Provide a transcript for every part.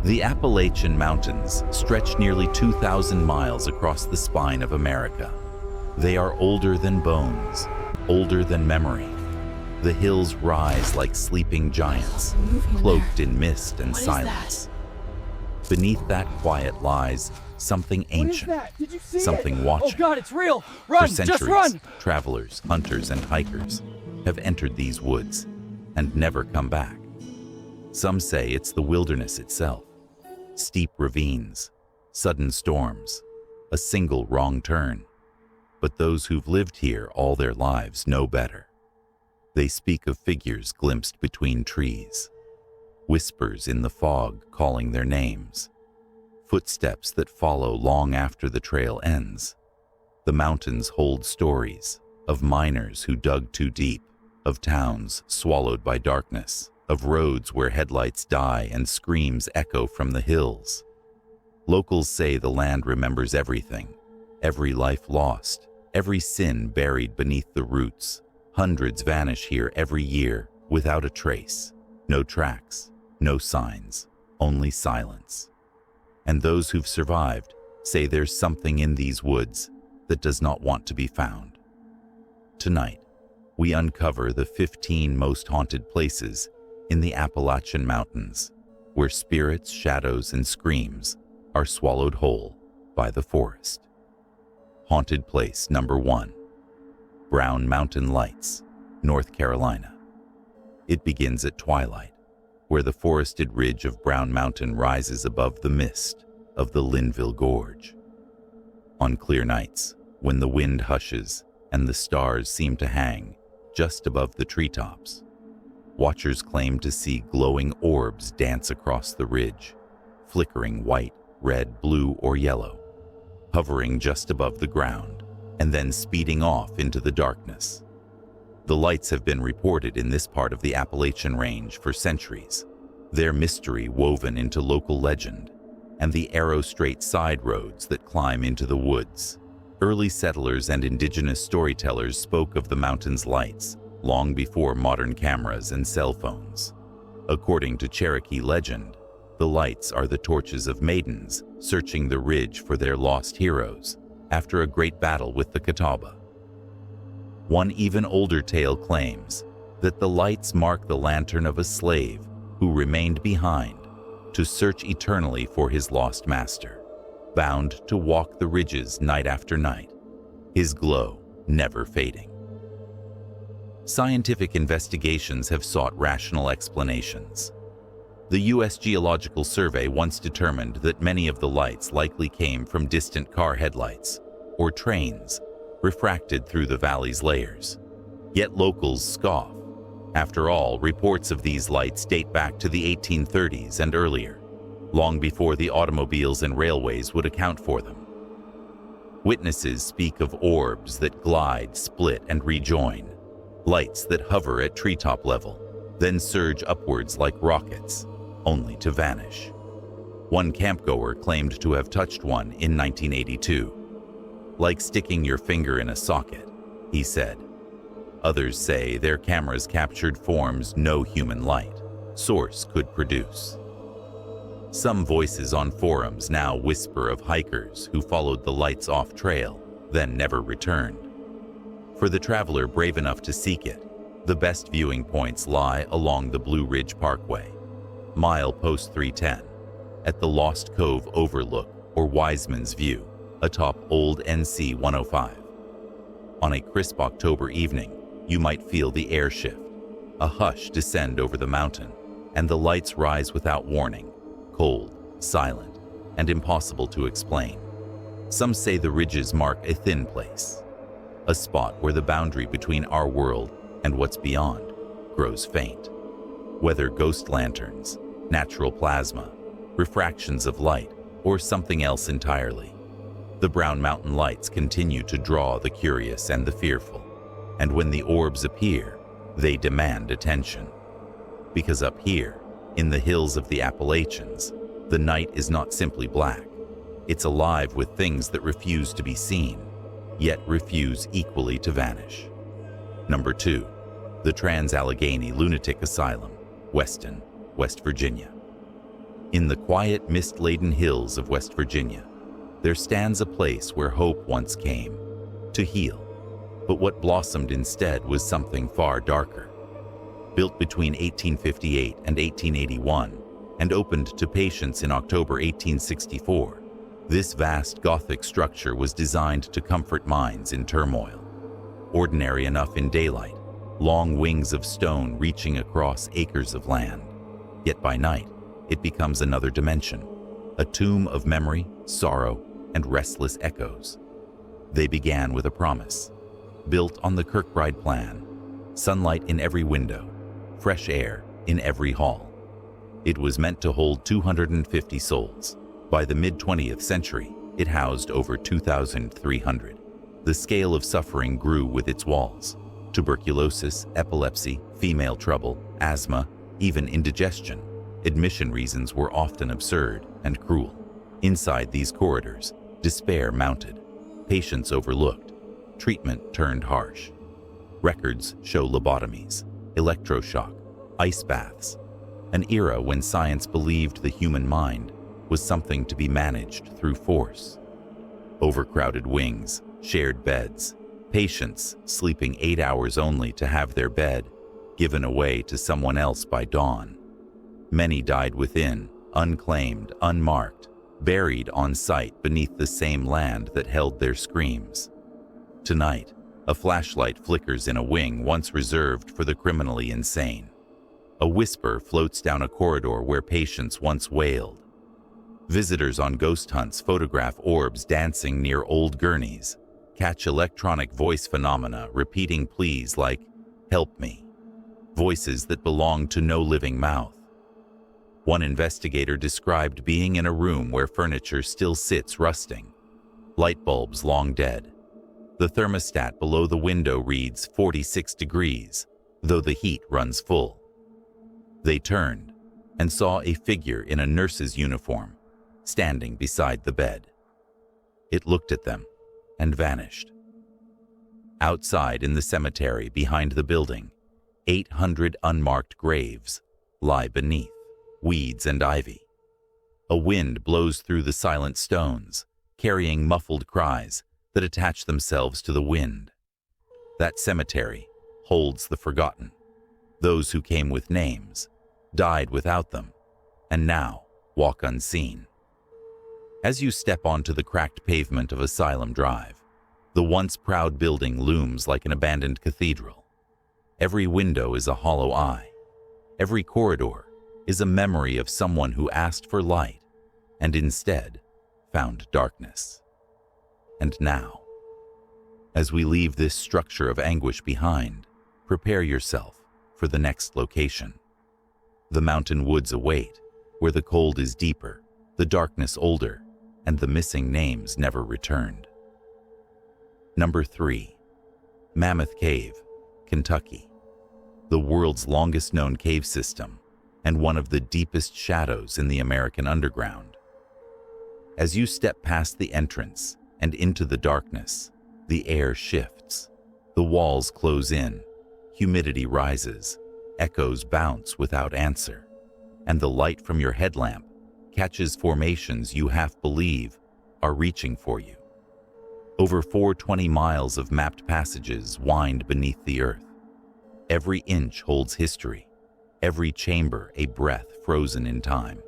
The Appalachian Mountains stretch nearly 2,000 miles across the spine of America. They are older than bones, older than memory. The hills rise like sleeping giants, cloaked in mist and silence. Beneath that quiet lies something ancient, something watching. Oh God, it's real! Run, For centuries, just run! travelers, hunters, and hikers have entered these woods and never come back. Some say it's the wilderness itself. Steep ravines, sudden storms, a single wrong turn. But those who've lived here all their lives know better. They speak of figures glimpsed between trees, whispers in the fog calling their names, footsteps that follow long after the trail ends. The mountains hold stories of miners who dug too deep, of towns swallowed by darkness, of roads where headlights die and screams echo from the hills. Locals say the land remembers everything, every life lost, every sin buried beneath the roots. Hundreds vanish here every year without a trace, no tracks, no signs, only silence. And those who've survived say there's something in these woods that does not want to be found. Tonight, we uncover the 15 most haunted places in the Appalachian Mountains, where spirits, shadows, and screams are swallowed whole by the forest. Haunted place number 1, Brown Mountain Lights, North Carolina. It begins at twilight, where the forested ridge of Brown Mountain rises above the mist of the Linville Gorge. On clear nights, when the wind hushes and the stars seem to hang just above the treetops, watchers claim to see glowing orbs dance across the ridge, flickering white, red, blue, or yellow, hovering just above the ground, and then speeding off into the darkness. The lights have been reported in this part of the Appalachian Range for centuries, their mystery woven into local legend, and the arrow-straight side roads that climb into the woods. Early settlers and indigenous storytellers spoke of the mountain's lights long before modern cameras and cell phones. According to Cherokee legend, the lights are the torches of maidens searching the ridge for their lost heroes after a great battle with the Catawba. One even older tale claims that the lights mark the lantern of a slave who remained behind to search eternally for his lost master, bound to walk the ridges night after night, his glow never fading. Scientific investigations have sought rational explanations. The U.S. Geological Survey once determined that many of the lights likely came from distant car headlights or trains refracted through the valley's layers. Yet locals scoff. After all, reports of these lights date back to the 1830s and earlier, long before the automobiles and railways would account for them. Witnesses speak of orbs that glide, split, and rejoin, lights that hover at treetop level, then surge upwards like rockets, only to vanish. One campgoer claimed to have touched one in 1982. Like sticking your finger in a socket, he said. Others say their cameras captured forms no human light source could produce. Some voices on forums now whisper of hikers who followed the lights off trail, then never returned. For the traveler brave enough to seek it, the best viewing points lie along the Blue Ridge Parkway, milepost 310, at the Lost Cove Overlook or Wiseman's View, atop Old NC 105. On a crisp October evening, you might feel the air shift, a hush descend over the mountain, and the lights rise without warning, cold, silent, and impossible to explain. Some say the ridges mark a thin place, a spot where the boundary between our world and what's beyond grows faint. Whether ghost lanterns, natural plasma, refractions of light, or something else entirely, the Brown Mountain lights continue to draw the curious and the fearful. And when the orbs appear, they demand attention. Because up here, in the hills of the Appalachians, the night is not simply black. It's alive with things that refuse to be seen, yet refuse equally to vanish. Number 2, the Trans-Allegheny Lunatic Asylum, Weston, West Virginia. In the quiet, mist-laden hills of West Virginia, there stands a place where hope once came, to heal. But what blossomed instead was something far darker. Built between 1858 and 1881 and opened to patients in October 1864, this vast Gothic structure was designed to comfort minds in turmoil. Ordinary enough in daylight, long wings of stone reaching across acres of land. Yet by night, it becomes another dimension, a tomb of memory, sorrow, and restless echoes. They began with a promise, built on the Kirkbride plan: sunlight in every window, fresh air in every hall. It was meant to hold 250 souls. By the mid-20th century, it housed over 2,300. The scale of suffering grew with its walls. Tuberculosis, epilepsy, female trouble, asthma, even indigestion. Admission reasons were often absurd and cruel. Inside these corridors, despair mounted, patients overlooked, treatment turned harsh. Records show lobotomies, electroshock, ice baths, an era when science believed the human mind was something to be managed through force. Overcrowded wings, shared beds, patients sleeping 8 hours only to have their bed given away to someone else by dawn. Many died within, unclaimed, unmarked, buried on site beneath the same land that held their screams. Tonight, a flashlight flickers in a wing once reserved for the criminally insane. A whisper floats down a corridor where patients once wailed. Visitors on ghost hunts photograph orbs dancing near old gurneys, catch electronic voice phenomena repeating pleas like, "Help me," voices that belong to no living mouth. One investigator described being in a room where furniture still sits rusting, light bulbs long dead. The thermostat below the window reads 46 degrees, though the heat runs full. They turned and saw a figure in a nurse's uniform standing beside the bed. It looked at them and vanished. Outside in the cemetery behind the building, 800 unmarked graves lie beneath weeds and ivy. A wind blows through the silent stones, carrying muffled cries that attach themselves to the wind. That cemetery holds the forgotten, those who came with names, died without them, and now walk unseen. As you step onto the cracked pavement of Asylum Drive, the once proud building looms like an abandoned cathedral. Every window is a hollow eye. Every corridor is a memory of someone who asked for light and instead found darkness. And now, as we leave this structure of anguish behind, prepare yourself for the next location. The mountain woods await, where the cold is deeper, the darkness older, and the missing names never returned. Number 3. Mammoth Cave, Kentucky. The world's longest known cave system and one of the deepest shadows in the American underground. As you step past the entrance and into the darkness, the air shifts. The walls close in, humidity rises, echoes bounce without answer, and the light from your headlamp catches formations you half believe are reaching for you. Over 420 miles of mapped passages wind beneath the earth. Every inch holds history, every chamber a breath frozen in time.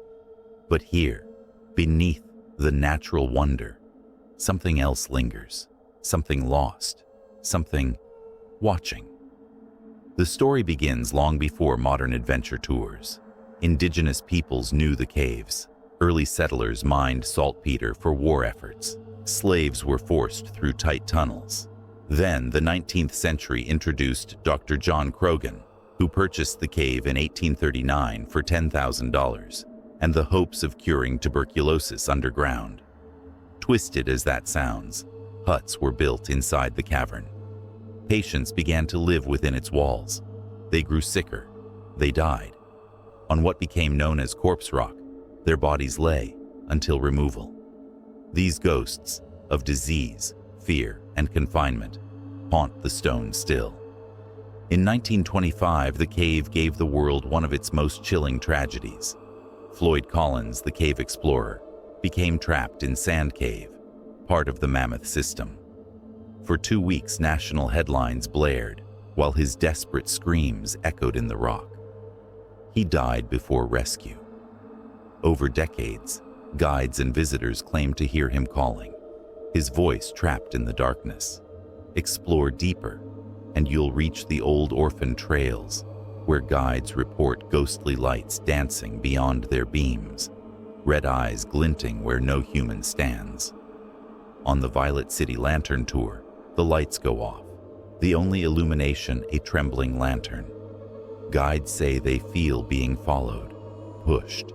But here, beneath the natural wonder, something else lingers, something lost, something watching. The story begins long before modern adventure tours. Indigenous peoples knew the caves. Early settlers mined saltpeter for war efforts. Slaves were forced through tight tunnels. Then the 19th century introduced Dr. John Croghan, who purchased the cave in 1839 for $10,000, and the hopes of curing tuberculosis underground. Twisted as that sounds, huts were built inside the cavern. Patients began to live within its walls. They grew sicker. They died. On what became known as corpse rock, their bodies lay until removal. These ghosts of disease, fear, and confinement haunt the stone still. In 1925, the cave gave the world one of its most chilling tragedies. Floyd Collins, the cave explorer, became trapped in Sand Cave, part of the Mammoth System. For 2 weeks, national headlines blared, while his desperate screams echoed in the rock. He died before rescue. Over decades, guides and visitors claimed to hear him calling, his voice trapped in the darkness. Explore deeper, and you'll reach the old orphan trails, where guides report ghostly lights dancing beyond their beams, red eyes glinting where no human stands. On the Violet City Lantern Tour, the lights go off, the only illumination a trembling lantern. Guides say they feel being followed, pushed,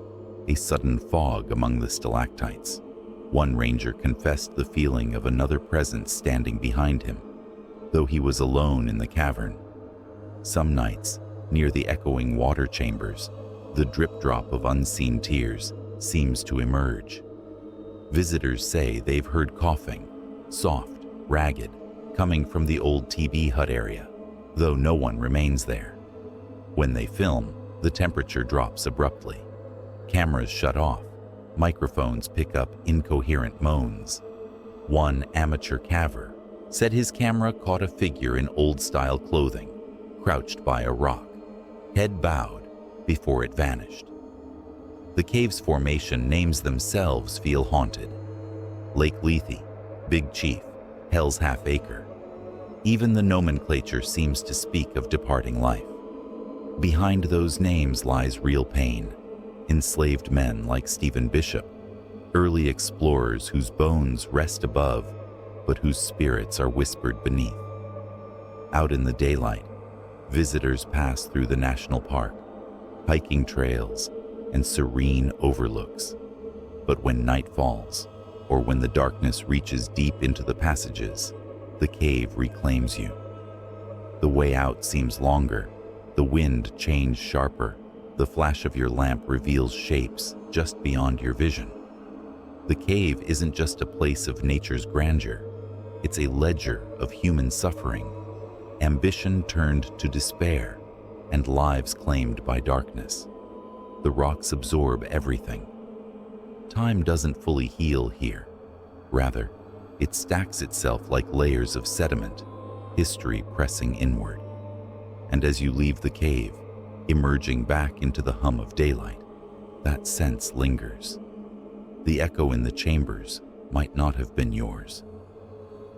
a sudden fog among the stalactites. One ranger confessed the feeling of another presence standing behind him, though he was alone in the cavern. Some nights, near the echoing water chambers, the drip-drop of unseen tears seems to emerge. Visitors say they've heard coughing, soft, ragged, coming from the old TB hut area, though no one remains there. When they film, the temperature drops abruptly. Cameras shut off, microphones pick up incoherent moans. One amateur caver said his camera caught a figure in old-style clothing, crouched by a rock, head bowed, before it vanished. The cave's formation names themselves feel haunted. Lake Lethe, Big Chief, Hell's Half Acre. Even the nomenclature seems to speak of departing life. Behind those names lies real pain. Enslaved men like Stephen Bishop, early explorers whose bones rest above, but whose spirits are whispered beneath. Out in the daylight, visitors pass through the national park, hiking trails, and serene overlooks. But when night falls, or when the darkness reaches deep into the passages, the cave reclaims you. The way out seems longer, the wind changes sharper, the flash of your lamp reveals shapes just beyond your vision. The cave isn't just a place of nature's grandeur, it's a ledger of human suffering, ambition turned to despair, and lives claimed by darkness. The rocks absorb everything. Time doesn't fully heal here. Rather, it stacks itself like layers of sediment, history pressing inward. And as you leave the cave, emerging back into the hum of daylight, that sense lingers. The echo in the chambers might not have been yours.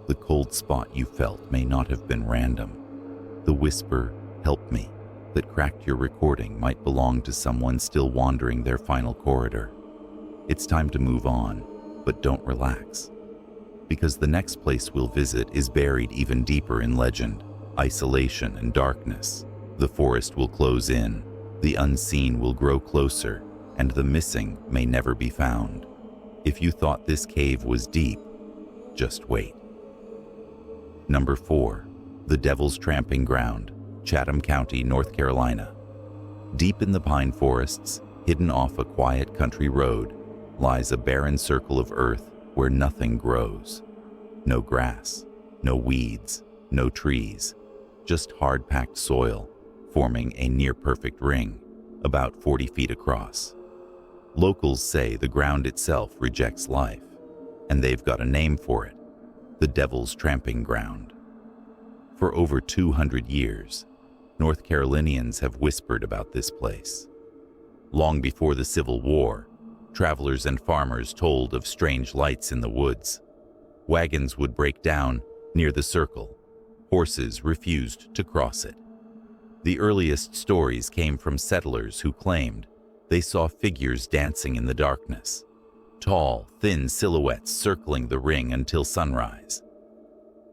The cold spot you felt may not have been random. The whisper, "Help me," that cracked your recording might belong to someone still wandering their final corridor. It's time to move on, but don't relax. Because the next place we'll visit is buried even deeper in legend, isolation, and darkness. The forest will close in, the unseen will grow closer, and the missing may never be found. If you thought this cave was deep, just wait. Number 4. The Devil's Tramping Ground, Chatham County, North Carolina. Deep in the pine forests, hidden off a quiet country road, lies a barren circle of earth where nothing grows. No grass, no weeds, no trees, just hard-packed soil, forming a near-perfect ring, about 40 feet across. Locals say the ground itself rejects life, and they've got a name for it, the Devil's Tramping Ground. For over 200 years, North Carolinians have whispered about this place. Long before the Civil War, travelers and farmers told of strange lights in the woods. Wagons would break down near the circle. Horses refused to cross it. The earliest stories came from settlers who claimed they saw figures dancing in the darkness, tall, thin silhouettes circling the ring until sunrise.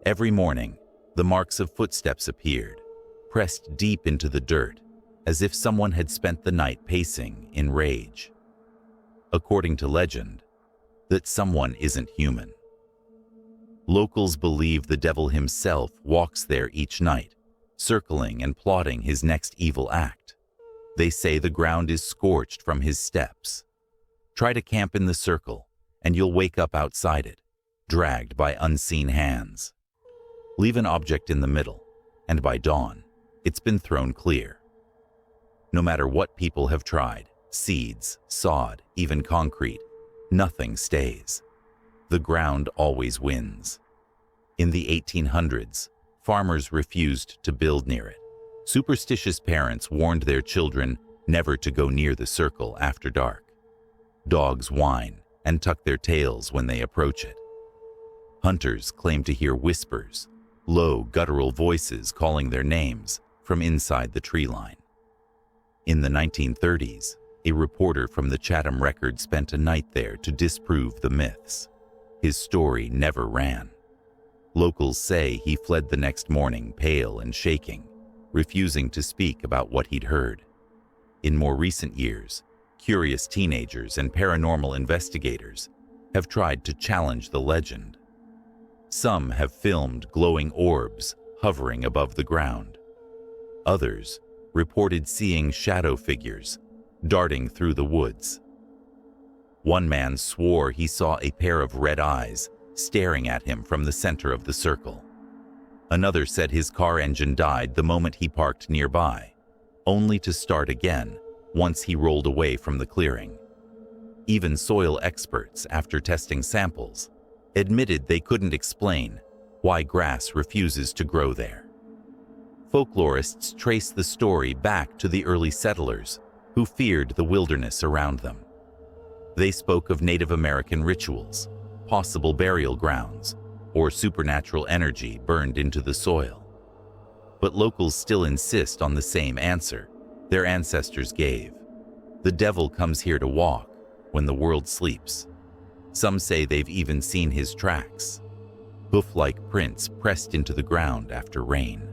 Every morning, the marks of footsteps appeared, pressed deep into the dirt, as if someone had spent the night pacing in rage. According to legend, that someone isn't human. Locals believe the devil himself walks there each night, circling and plotting his next evil act. They say the ground is scorched from his steps. Try to camp in the circle, and you'll wake up outside it, dragged by unseen hands. Leave an object in the middle, and by dawn, it's been thrown clear. No matter what people have tried, Seeds, sod, even concrete, nothing stays. The ground always wins. In the 1800s, farmers refused to build near it. Superstitious parents warned their children never to go near the circle after dark. Dogs whine and tuck their tails when they approach it. Hunters claim to hear whispers, low, guttural voices calling their names from inside the tree line. In the 1930s, a reporter from the Chatham Record spent a night there to disprove the myths. His story never ran. Locals say he fled the next morning pale and shaking, refusing to speak about what he'd heard. In more recent years, curious teenagers and paranormal investigators have tried to challenge the legend. Some have filmed glowing orbs hovering above the ground. Others reported seeing shadow figures darting through the woods. One man swore he saw a pair of red eyes staring at him from the center of the circle. Another said his car engine died the moment he parked nearby, only to start again once he rolled away from the clearing. Even soil experts, after testing samples, admitted they couldn't explain why grass refuses to grow there. Folklorists trace the story back to the early settlers who feared the wilderness around them. They spoke of Native American rituals, possible burial grounds, or supernatural energy burned into the soil. But locals still insist on the same answer their ancestors gave. The devil comes here to walk when the world sleeps. Some say they've even seen his tracks, hoof-like prints pressed into the ground after rain.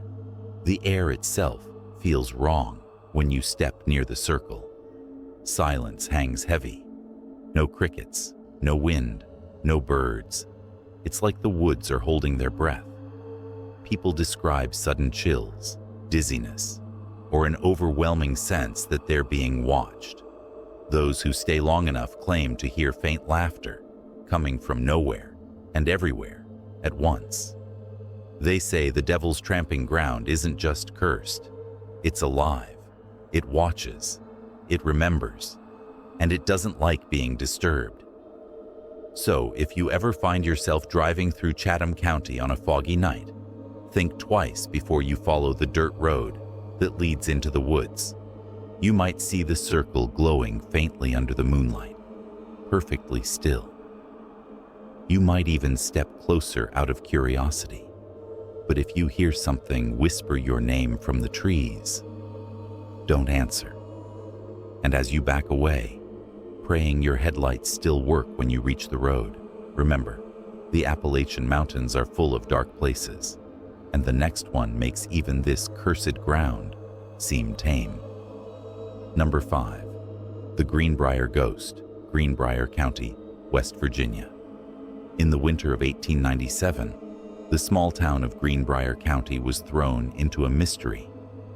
The air itself feels wrong when you step near the circle. Silence hangs heavy. No crickets, no wind, no birds. It's like the woods are holding their breath. People describe sudden chills, dizziness, or an overwhelming sense that they're being watched. Those who stay long enough claim to hear faint laughter coming from nowhere and everywhere at once. They say the devil's tramping ground isn't just cursed. It's alive. It watches. It remembers. And it doesn't like being disturbed. So, if you ever find yourself driving through Chatham County on a foggy night, think twice before you follow the dirt road that leads into the woods. You might see the circle glowing faintly under the moonlight, perfectly still. You might even step closer out of curiosity. But if you hear something whisper your name from the trees, don't answer. And as you back away, praying your headlights still work when you reach the road, remember, the Appalachian Mountains are full of dark places, and the next one makes even this cursed ground seem tame. Number 5. The Greenbrier Ghost, Greenbrier County, West Virginia. In the winter of 1897, the small town of Greenbrier County was thrown into a mystery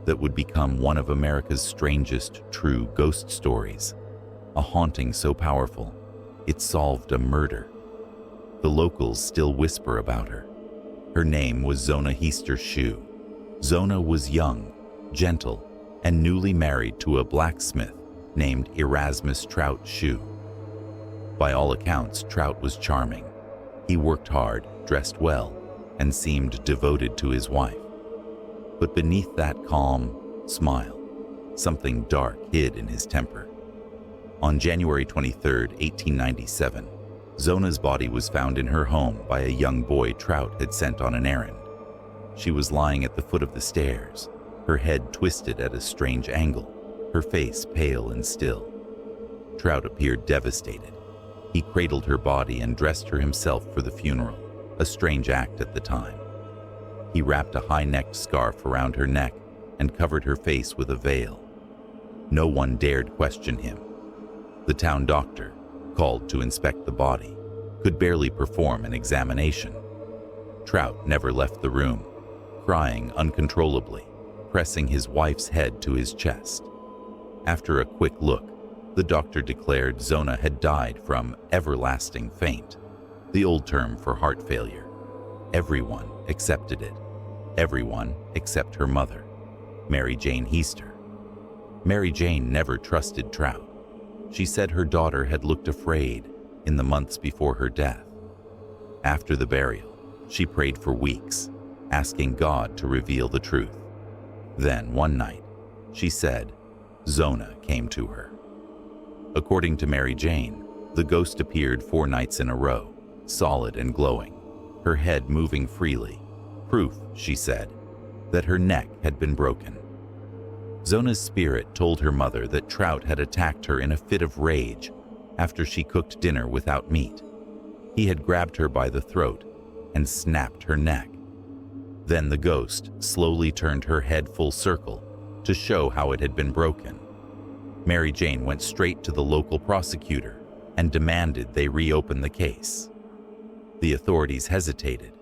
that would become one of America's strangest true ghost stories, a haunting so powerful it solved a murder. The locals still whisper about her. Her name was Zona Heaster Shue. Zona was young, gentle, and newly married to a blacksmith named Erasmus Trout Shue. By all accounts, Trout was charming. He worked hard, dressed well, and seemed devoted to his wife. But beneath that calm smile, something dark hid in his temper. On January 23, 1897, Zona's body was found in her home by a young boy Trout had sent on an errand. She was lying at the foot of the stairs, her head twisted at a strange angle, her face pale and still. Trout appeared devastated. He cradled her body and dressed her himself for the funeral, a strange act at the time. He wrapped a high-necked scarf around her neck and covered her face with a veil. No one dared question him. The town doctor, called to inspect the body, could barely perform an examination. Trout never left the room, crying uncontrollably, pressing his wife's head to his chest. After a quick look, the doctor declared Zona had died from everlasting faint, the old term for heart failure. Everyone accepted it. Everyone except her mother, Mary Jane Heaster. Mary Jane never trusted Trout. She said her daughter had looked afraid in the months before her death. After the burial, she prayed for weeks, asking God to reveal the truth. Then, one night, she said, Zona came to her. According to Mary Jane, the ghost appeared 4 nights in a row, solid and glowing, her head moving freely. Proof, she said, that her neck had been broken. Zona's spirit told her mother that Trout had attacked her in a fit of rage after she cooked dinner without meat. He had grabbed her by the throat and snapped her neck. Then the ghost slowly turned her head full circle to show how it had been broken. Mary Jane went straight to the local prosecutor and demanded they reopen the case. The authorities hesitated,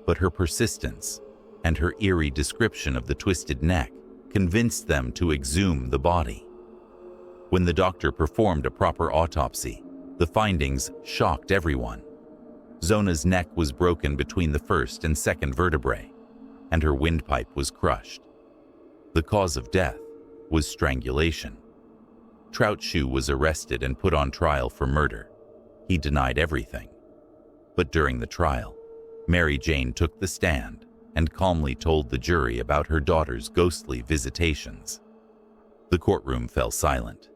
but her persistence and her eerie description of the twisted neck convinced them to exhume the body. When the doctor performed a proper autopsy, the findings shocked everyone. Zona's neck was broken between the first and second vertebrae, and her windpipe was crushed. The cause of death was strangulation. Trout Shue was arrested and put on trial for murder. He denied everything. But during the trial, Mary Jane took the stand and calmly told the jury about her daughter's ghostly visitations. The courtroom fell silent.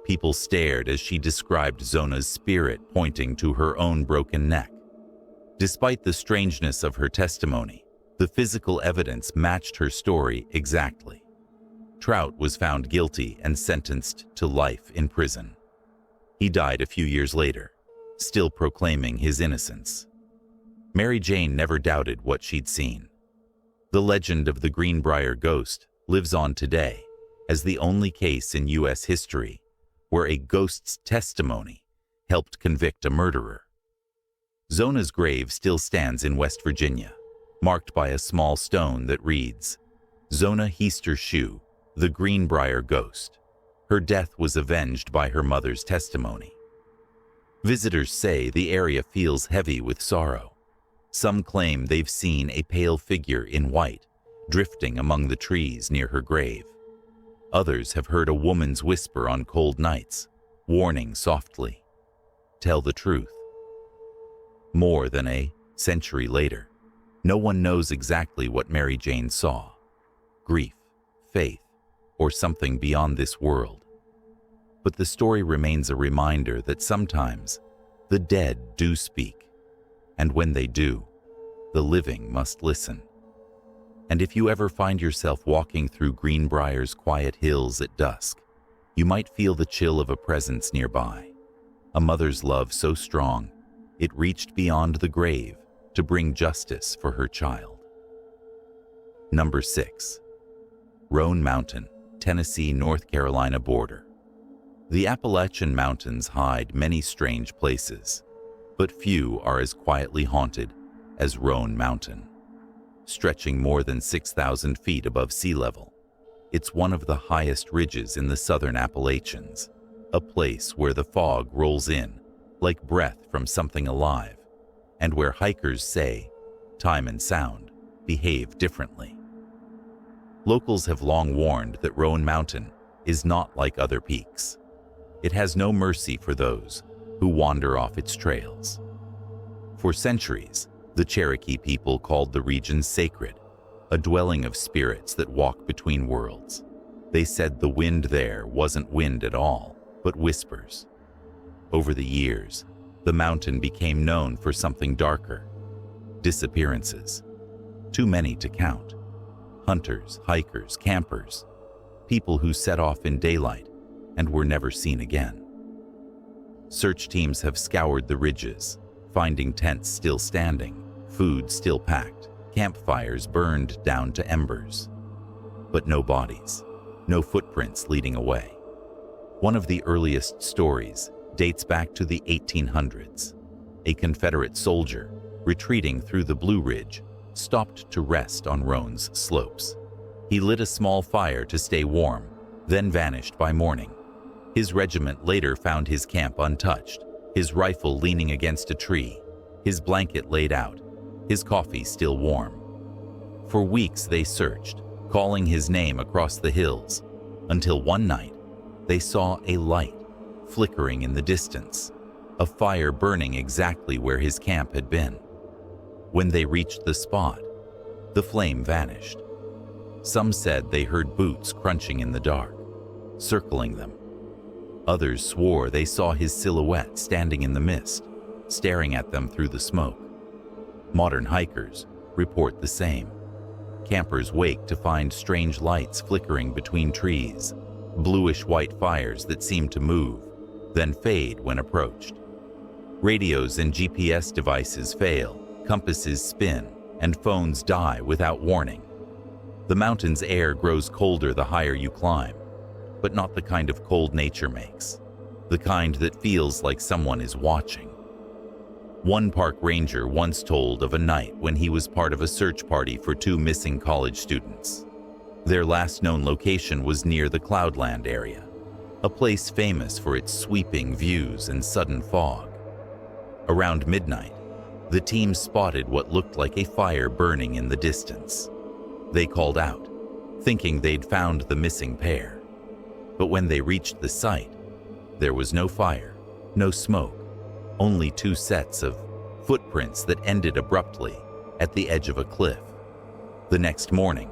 People stared as she described Zona's spirit pointing to her own broken neck. Despite the strangeness of her testimony, the physical evidence matched her story exactly. Trout was found guilty and sentenced to life in prison. He died a few years later, still proclaiming his innocence. Mary Jane never doubted what she'd seen. The legend of the Greenbrier ghost lives on today as the only case in U.S. history where a ghost's testimony helped convict a murderer. Zona's grave still stands in West Virginia, marked by a small stone that reads, Zona Heaster Shue, the Greenbrier Ghost. Her death was avenged by her mother's testimony. Visitors say the area feels heavy with sorrow. Some claim they've seen a pale figure in white drifting among the trees near her grave. Others have heard a woman's whisper on cold nights, warning softly, "Tell the truth." More than a century later, no one knows exactly what Mary Jane saw: grief, faith, or something beyond this world. But the story remains a reminder that sometimes the dead do speak, and when they do, the living must listen. And if you ever find yourself walking through Greenbrier's quiet hills at dusk, you might feel the chill of a presence nearby, a mother's love so strong it reached beyond the grave to bring justice for her child. Number 6. Roan Mountain, Tennessee-North Carolina border. The Appalachian Mountains hide many strange places, but few are as quietly haunted as Roan Mountain. Stretching more than 6,000 feet above sea level, it's one of the highest ridges in the southern Appalachians, a place where the fog rolls in like breath from something alive, and where hikers say time and sound behave differently. Locals have long warned that Roan Mountain is not like other peaks. It has no mercy for those who wander off its trails. For centuries, the Cherokee people called the region sacred, a dwelling of spirits that walk between worlds. They said the wind there wasn't wind at all, but whispers. Over the years, the mountain became known for something darker: disappearances. Too many to count. Hunters, hikers, campers, people who set off in daylight and were never seen again. Search teams have scoured the ridges, finding tents still standing, food still packed, campfires burned down to embers. But no bodies, no footprints leading away. One of the earliest stories dates back to the 1800s. A Confederate soldier, retreating through the Blue Ridge, stopped to rest on Roan's slopes. He lit a small fire to stay warm, then vanished by morning. His regiment later found his camp untouched, his rifle leaning against a tree, his blanket laid out, his coffee still warm. For weeks they searched, calling his name across the hills, until one night they saw a light flickering in the distance, a fire burning exactly where his camp had been. When they reached the spot, the flame vanished. Some said they heard boots crunching in the dark, circling them. Others swore they saw his silhouette standing in the mist, staring at them through the smoke. Modern hikers report the same. Campers wake to find strange lights flickering between trees, bluish-white fires that seem to move, then fade when approached. Radios and GPS devices fail, compasses spin, and phones die without warning. The mountain's air grows colder the higher you climb, but not the kind of cold nature makes, the kind that feels like someone is watching. One park ranger once told of a night when he was part of a search party for 2 missing college students. Their last known location was near the Cloudland area, a place famous for its sweeping views and sudden fog. Around midnight, the team spotted what looked like a fire burning in the distance. They called out, thinking they'd found the missing pair. But when they reached the site, there was no fire, no smoke, only 2 sets of footprints that ended abruptly at the edge of a cliff. The next morning,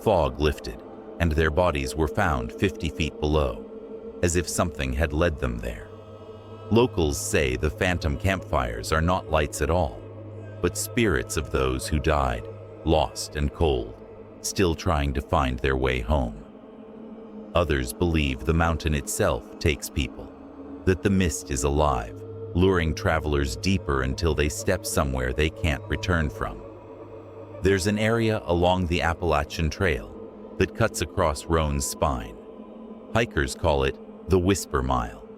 fog lifted, and their bodies were found 50 feet below, as if something had led them there. Locals say the phantom campfires are not lights at all, but spirits of those who died, lost and cold, still trying to find their way home. Others believe the mountain itself takes people, that the mist is alive, luring travelers deeper until they step somewhere they can't return from. There's an area along the Appalachian Trail that cuts across Roan's spine. Hikers call it the Whisper Mile.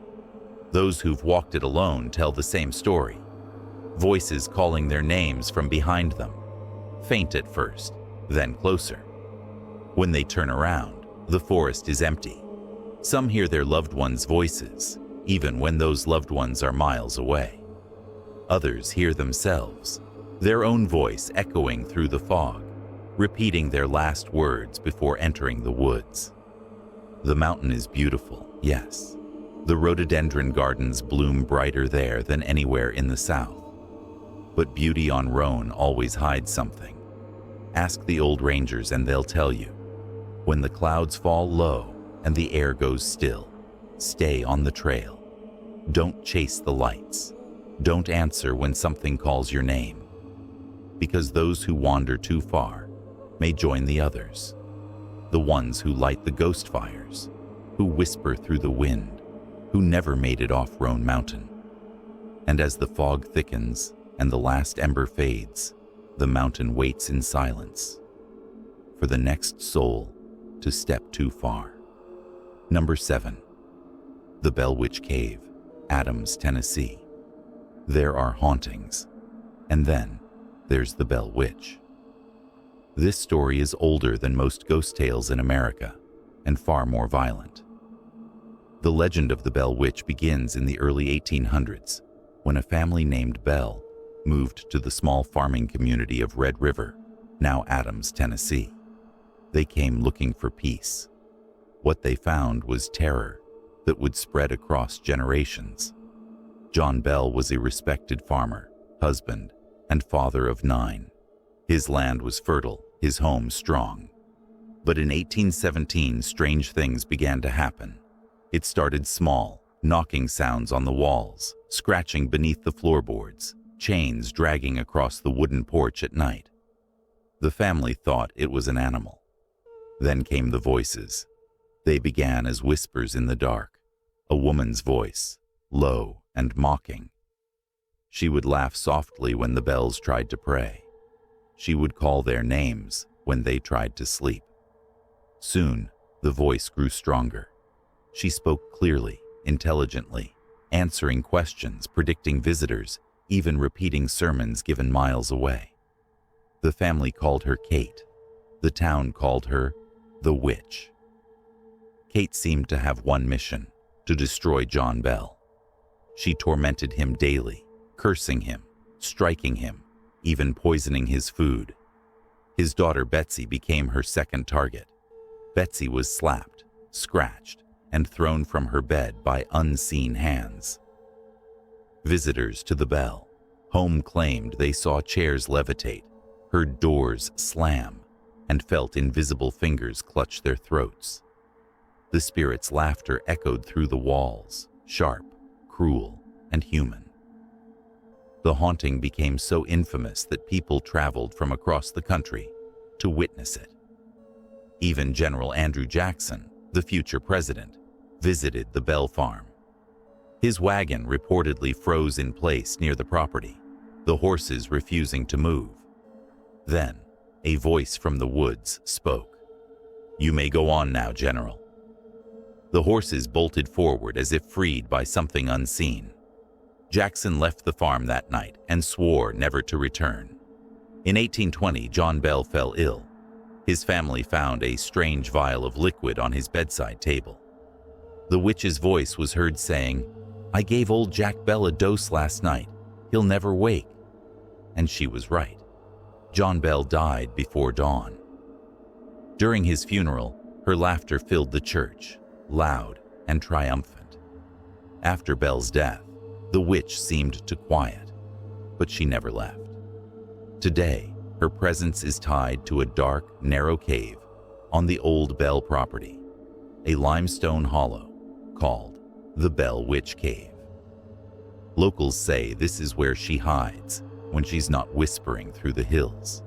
Those who've walked it alone tell the same story. Voices calling their names from behind them, faint at first, then closer. When they turn around, the forest is empty. Some hear their loved ones' voices, even when those loved ones are miles away. Others hear themselves, their own voice echoing through the fog, repeating their last words before entering the woods. The mountain is beautiful, yes. The rhododendron gardens bloom brighter there than anywhere in the south. But beauty on Roan always hides something. Ask the old rangers and they'll tell you. When the clouds fall low and the air goes still, stay on the trail. Don't chase the lights. Don't answer when something calls your name. Because those who wander too far may join the others. The ones who light the ghost fires, who whisper through the wind, who never made it off Roan Mountain. And as the fog thickens and the last ember fades, the mountain waits in silence for the next soul to step too far. Number 7. The Bell Witch Cave, Adams, Tennessee. There are hauntings, and then there's the Bell Witch. This story is older than most ghost tales in America and far more violent. The legend of the Bell Witch begins in the early 1800s when a family named Bell moved to the small farming community of Red River, now Adams, Tennessee. They came looking for peace. What they found was terror that would spread across generations. John Bell was a respected farmer, husband, and father of 9. His land was fertile, his home strong. But in 1817, strange things began to happen. It started small, knocking sounds on the walls, scratching beneath the floorboards, chains dragging across the wooden porch at night. The family thought it was an animal. Then came the voices. They began as whispers in the dark, a woman's voice, low and mocking. She would laugh softly when the bells tried to pray. She would call their names when they tried to sleep. Soon, the voice grew stronger. She spoke clearly, intelligently, answering questions, predicting visitors, even repeating sermons given miles away. The family called her Kate. The town called her the Witch. Kate seemed to have one mission: to destroy John Bell. She tormented him daily, cursing him, striking him, even poisoning his food. His daughter Betsy became her second target. Betsy was slapped, scratched, and thrown from her bed by unseen hands. Visitors to the Bell home claimed they saw chairs levitate, heard doors slam, and felt invisible fingers clutch their throats. The spirit's laughter echoed through the walls, sharp, cruel, and human. The haunting became so infamous that people traveled from across the country to witness it. Even General Andrew Jackson, the future president, visited the Bell farm. His wagon reportedly froze in place near the property, the horses refusing to move. Then, a voice from the woods spoke. "You may go on now, General." The horses bolted forward as if freed by something unseen. Jackson left the farm that night and swore never to return. In 1820, John Bell fell ill. His family found a strange vial of liquid on his bedside table. The witch's voice was heard saying, "I gave old Jack Bell a dose last night. He'll never wake." And she was right. John Bell died before dawn. During his funeral, her laughter filled the church, loud and triumphant. After Bell's death, the witch seemed to quiet, but she never left. Today, her presence is tied to a dark, narrow cave on the old Bell property, a limestone hollow called the Bell Witch Cave. Locals say this is where she hides when she's not whispering through the hills.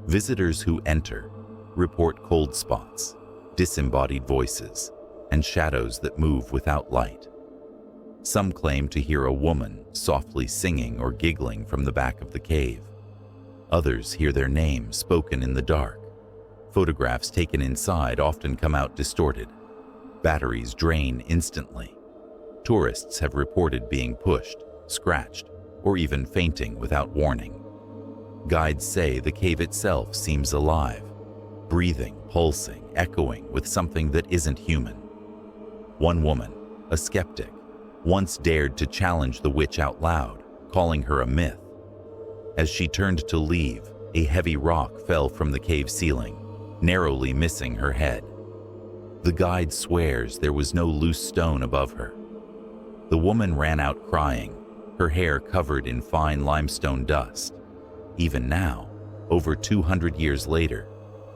Visitors who enter report cold spots, disembodied voices, and shadows that move without light. Some claim to hear a woman softly singing or giggling from the back of the cave. Others hear their name spoken in the dark. Photographs taken inside often come out distorted. Batteries drain instantly. Tourists have reported being pushed, scratched, or even fainting without warning. Guides say the cave itself seems alive, breathing, pulsing, echoing with something that isn't human. One woman, a skeptic, once dared to challenge the witch out loud, calling her a myth. As she turned to leave, a heavy rock fell from the cave ceiling, narrowly missing her head. The guide swears there was no loose stone above her. The woman ran out crying, her hair covered in fine limestone dust. Even now, over 200 years later,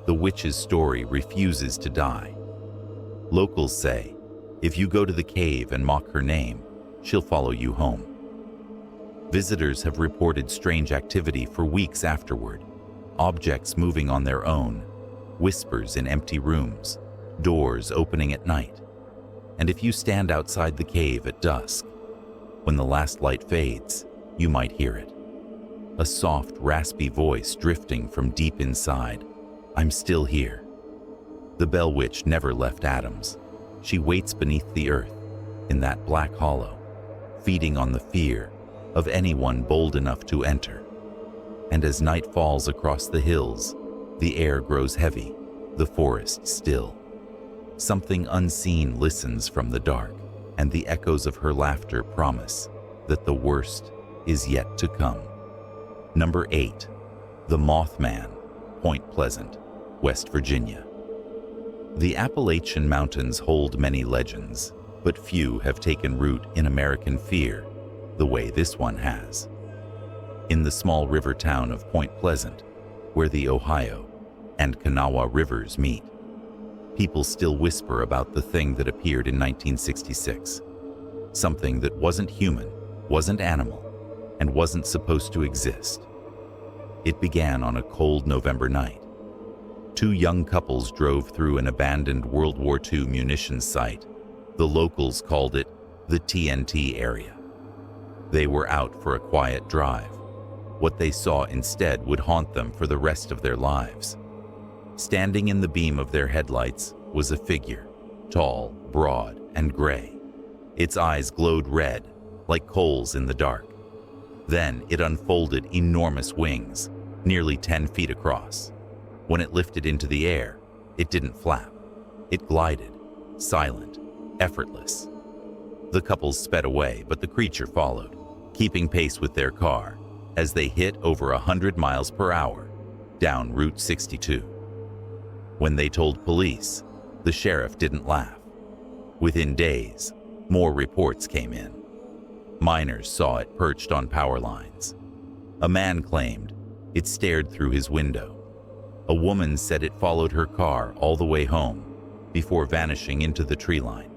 the witch's story refuses to die. Locals say, if you go to the cave and mock her name, she'll follow you home. Visitors have reported strange activity for weeks afterward, objects moving on their own, whispers in empty rooms, doors opening at night. And if you stand outside the cave at dusk, when the last light fades, you might hear it. A soft, raspy voice drifting from deep inside. I'm still here. The Bell Witch never left Adams. She waits beneath the earth, in that black hollow, feeding on the fear of anyone bold enough to enter. And as night falls across the hills, the air grows heavy, the forest still. Something unseen listens from the dark, and the echoes of her laughter promise that the worst is yet to come. Number 8. The Mothman, Point Pleasant, West Virginia. The Appalachian Mountains hold many legends, but few have taken root in American fear the way this one has. In the small river town of Point Pleasant, where the Ohio and Kanawha rivers meet, people still whisper about the thing that appeared in 1966. Something that wasn't human, wasn't animal, and wasn't supposed to exist. It began on a cold November night. Two young couples drove through an abandoned World War II munitions site. The locals called it the TNT area. They were out for a quiet drive. What they saw instead would haunt them for the rest of their lives. Standing in the beam of their headlights was a figure, tall, broad, and gray. Its eyes glowed red, like coals in the dark. Then it unfolded enormous wings, nearly 10 feet across. When it lifted into the air, it didn't flap. It glided, silent, effortless. The couples sped away, but the creature followed, keeping pace with their car as they hit over 100 miles per hour down Route 62. When they told police, the sheriff didn't laugh. Within days, more reports came in. Miners saw it perched on power lines. A man claimed it stared through his window. A woman said it followed her car all the way home before vanishing into the tree line.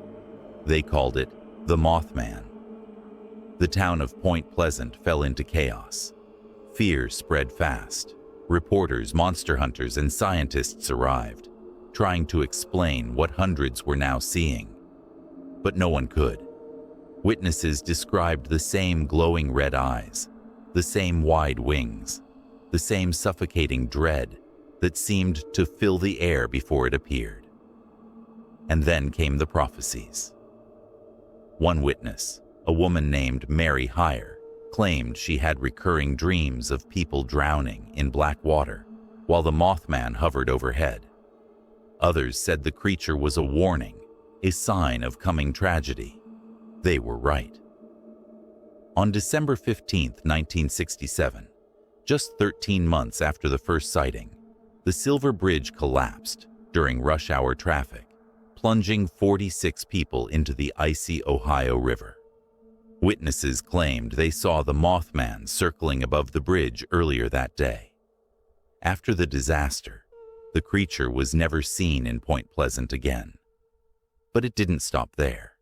They called it the Mothman. The town of Point Pleasant fell into chaos. Fear spread fast. Reporters, monster hunters, and scientists arrived, trying to explain what hundreds were now seeing. But no one could. Witnesses described the same glowing red eyes, the same wide wings, the same suffocating dread that seemed to fill the air before it appeared. And then came the prophecies. One witness, a woman named Mary Heyer, claimed she had recurring dreams of people drowning in black water while the Mothman hovered overhead. Others said the creature was a warning, a sign of coming tragedy. They were right. On December 15, 1967, just 13 months after the first sighting, the Silver Bridge collapsed during rush hour traffic, plunging 46 people into the icy Ohio River. Witnesses claimed they saw the Mothman circling above the bridge earlier that day. After the disaster, the creature was never seen in Point Pleasant again. But it didn't stop there.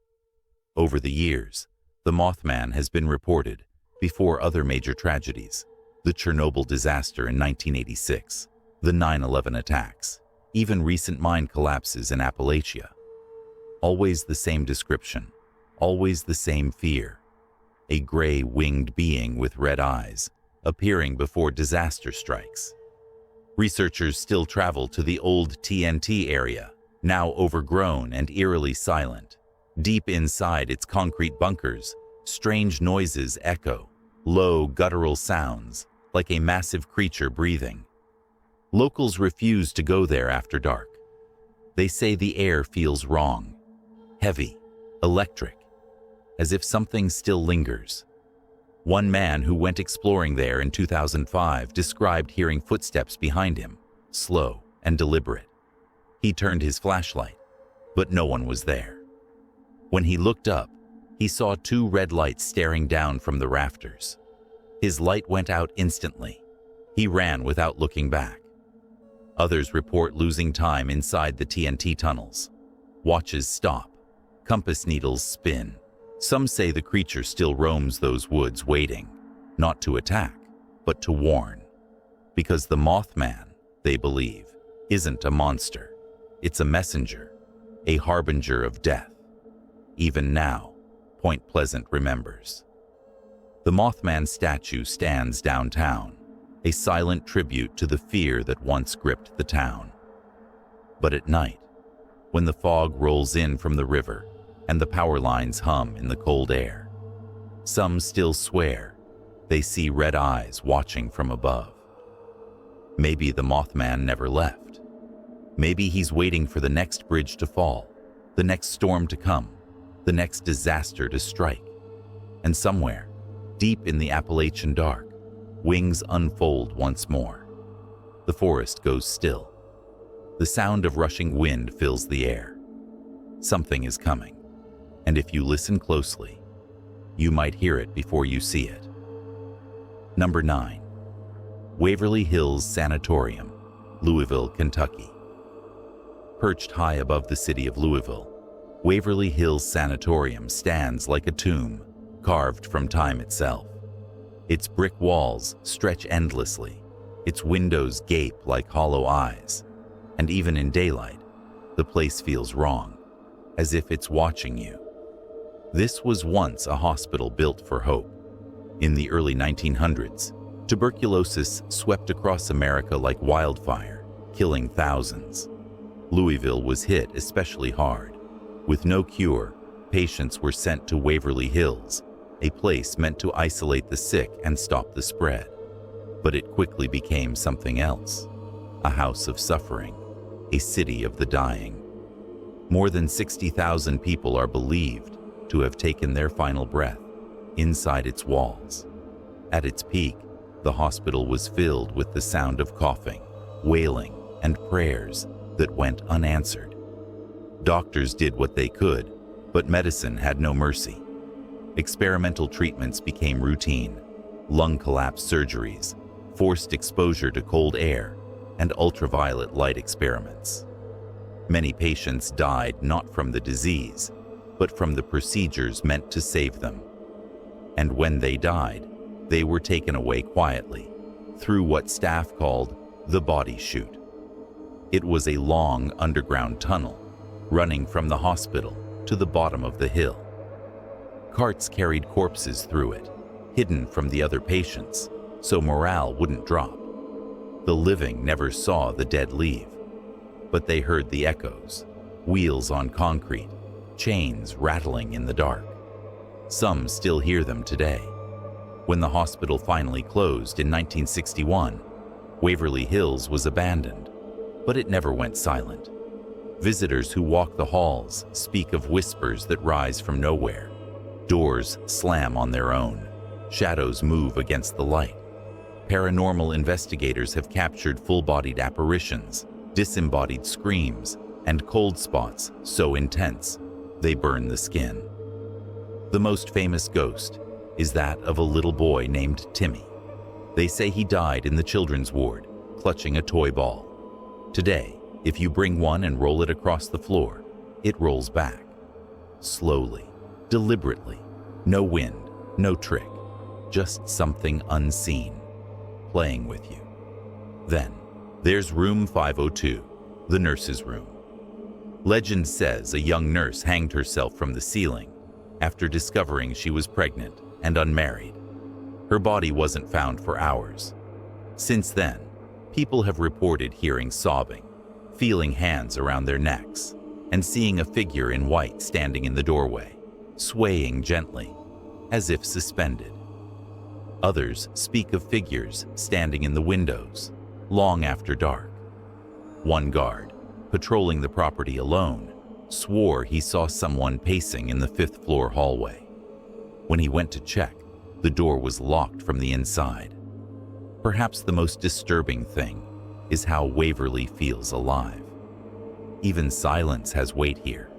Over the years, the Mothman has been reported before other major tragedies: the Chernobyl disaster in 1986, the 9/11 attacks, even recent mine collapses in Appalachia. Always the same description, always the same fear: a gray winged being with red eyes, appearing before disaster strikes. Researchers still travel to the old TNT area, now overgrown and eerily silent. Deep inside its concrete bunkers, strange noises echo, low guttural sounds, like a massive creature breathing. Locals refuse to go there after dark. They say the air feels wrong, heavy, electric, as if something still lingers. One man who went exploring there in 2005 described hearing footsteps behind him, slow and deliberate. He turned his flashlight, but no one was there. When he looked up, he saw two red lights staring down from the rafters. His light went out instantly. He ran without looking back. Others report losing time inside the TNT tunnels. Watches stop. Compass needles spin. Some say the creature still roams those woods waiting, not to attack, but to warn. Because the Mothman, they believe, isn't a monster. It's a messenger, a harbinger of death. Even now, Point Pleasant remembers. The Mothman statue stands downtown, a silent tribute to the fear that once gripped the town. But at night, when the fog rolls in from the river and the power lines hum in the cold air, some still swear they see red eyes watching from above. Maybe the Mothman never left. Maybe he's waiting for the next bridge to fall, the next storm to come, the next disaster to strike. And somewhere, deep in the Appalachian dark, wings unfold once more. The forest goes still. The sound of rushing wind fills the air. Something is coming, and if you listen closely, you might hear it before you see it. Number 9. Waverly Hills Sanatorium, Louisville, Kentucky. Perched high above the city of Louisville, Waverly Hills Sanatorium stands like a tomb carved from time itself. Its brick walls stretch endlessly, its windows gape like hollow eyes, and even in daylight, the place feels wrong, as if it's watching you. This was once a hospital built for hope. In the early 1900s, tuberculosis swept across America like wildfire, killing thousands. Louisville was hit especially hard. With no cure, patients were sent to Waverly Hills, a place meant to isolate the sick and stop the spread. But it quickly became something else: a house of suffering, a city of the dying. More than 60,000 people are believed to have taken their final breath inside its walls. At its peak, the hospital was filled with the sound of coughing, wailing, and prayers that went unanswered. Doctors did what they could, But medicine had no mercy. Experimental treatments became routine: lung collapse surgeries, forced exposure to cold air, and ultraviolet light experiments. Many patients died not from the disease, but from the procedures meant to save them. And when they died, they were taken away quietly, through what staff called the body chute. It was a long underground tunnel, running from the hospital to the bottom of the hill. Carts carried corpses through it, hidden from the other patients, so morale wouldn't drop. The living never saw the dead leave, but they heard the echoes: wheels on concrete, chains rattling in the dark. Some still hear them today. When the hospital finally closed in 1961, Waverly Hills was abandoned, but it never went silent. Visitors who walk the halls speak of whispers that rise from nowhere. Doors slam on their own. Shadows move against the light. Paranormal investigators have captured full-bodied apparitions, disembodied screams, and cold spots so intense they burn the skin. The most famous ghost is that of a little boy named Timmy. They say he died in the children's ward, clutching a toy ball. Today, if you bring one and roll it across the floor, it rolls back. Slowly, deliberately, no wind, no trick, just something unseen, playing with you. Then, there's room 502, the nurse's room. Legend says a young nurse hanged herself from the ceiling after discovering she was pregnant and unmarried. Her body wasn't found for hours. Since then, people have reported hearing sobbing, feeling hands around their necks, and seeing a figure in white standing in the doorway, swaying gently, as if suspended. Others speak of figures standing in the windows, long after dark. One guard, patrolling the property alone, swore he saw someone pacing in the 5th floor hallway. When he went to check, the door was locked from the inside. Perhaps the most disturbing thing is how Waverly feels alive. Even silence has weight here.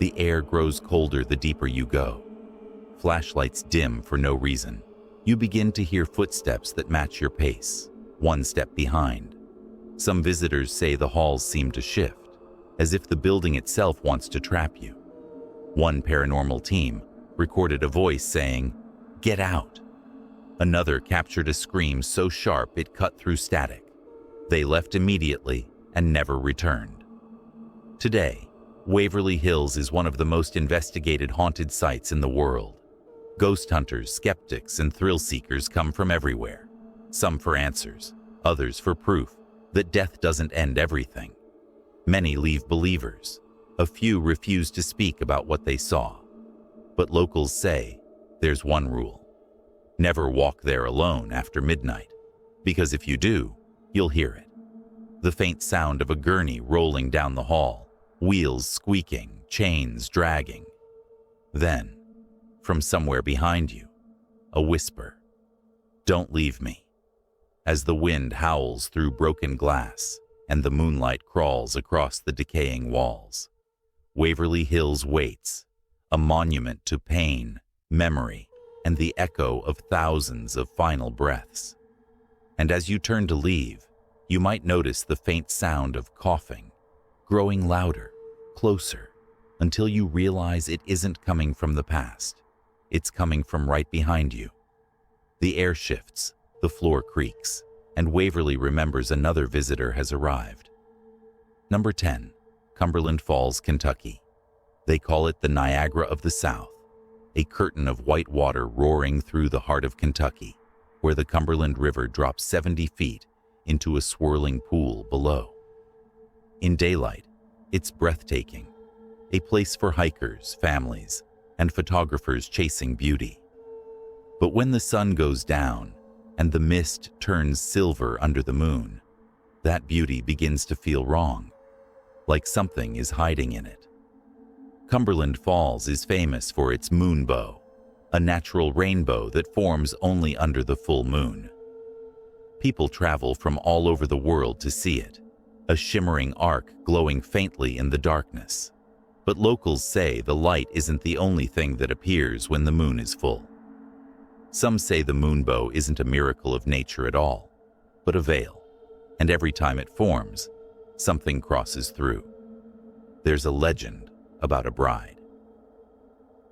The air grows colder the deeper you go. Flashlights dim for no reason. You begin to hear footsteps that match your pace, one step behind. Some visitors say the halls seem to shift, as if the building itself wants to trap you. One paranormal team recorded a voice saying, "Get out." Another captured a scream so sharp it cut through static. They left immediately and never returned. Today, Waverly Hills is one of the most investigated haunted sites in the world. Ghost hunters, skeptics, and thrill seekers come from everywhere. Some for answers, others for proof that death doesn't end everything. Many leave believers. A few refuse to speak about what they saw. But locals say there's one rule: never walk there alone after midnight, because if you do, you'll hear it. The faint sound of a gurney rolling down the hall, wheels squeaking, chains dragging. Then, from somewhere behind you, a whisper, "Don't leave me." As the wind howls through broken glass and the moonlight crawls across the decaying walls, Waverly Hills waits, a monument to pain, memory, and the echo of thousands of final breaths. And as you turn to leave, you might notice the faint sound of coughing, growing louder, closer, until you realize it isn't coming from the past. It's coming from right behind you. The air shifts, the floor creaks, and Waverly remembers another visitor has arrived. Number 10, Cumberland Falls, Kentucky. They call it the Niagara of the South, a curtain of white water roaring through the heart of Kentucky, where the Cumberland River drops 70 feet into a swirling pool below. In daylight, it's breathtaking, a place for hikers, families, and photographers chasing beauty. But when the sun goes down and the mist turns silver under the moon, that beauty begins to feel wrong, like something is hiding in it. Cumberland Falls is famous for its moonbow, a natural rainbow that forms only under the full moon. People travel from all over the world to see it, a shimmering arc glowing faintly in the darkness. But locals say the light isn't the only thing that appears when the moon is full. Some say the moonbow isn't a miracle of nature at all, but a veil, and every time it forms, something crosses through. There's a legend about a bride.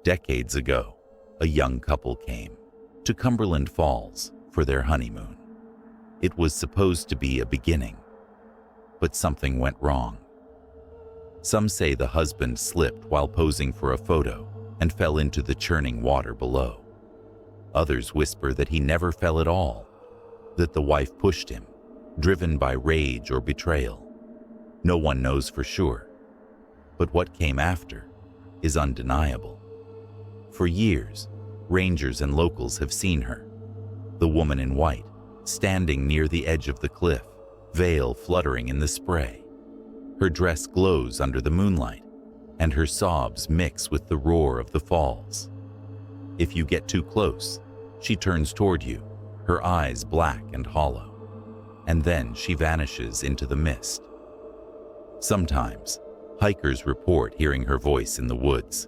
Decades ago, a young couple came to Cumberland Falls for their honeymoon. It was supposed to be a beginning, but something went wrong. Some say the husband slipped while posing for a photo and fell into the churning water below. Others whisper that he never fell at all, that the wife pushed him, driven by rage or betrayal. No one knows for sure, but what came after is undeniable. For years, rangers and locals have seen her, the woman in white, standing near the edge of the cliff, veil fluttering in the spray. Her dress glows under the moonlight, and her sobs mix with the roar of the falls. If you get too close, she turns toward you, her eyes black and hollow, and then she vanishes into the mist. Sometimes, hikers report hearing her voice in the woods.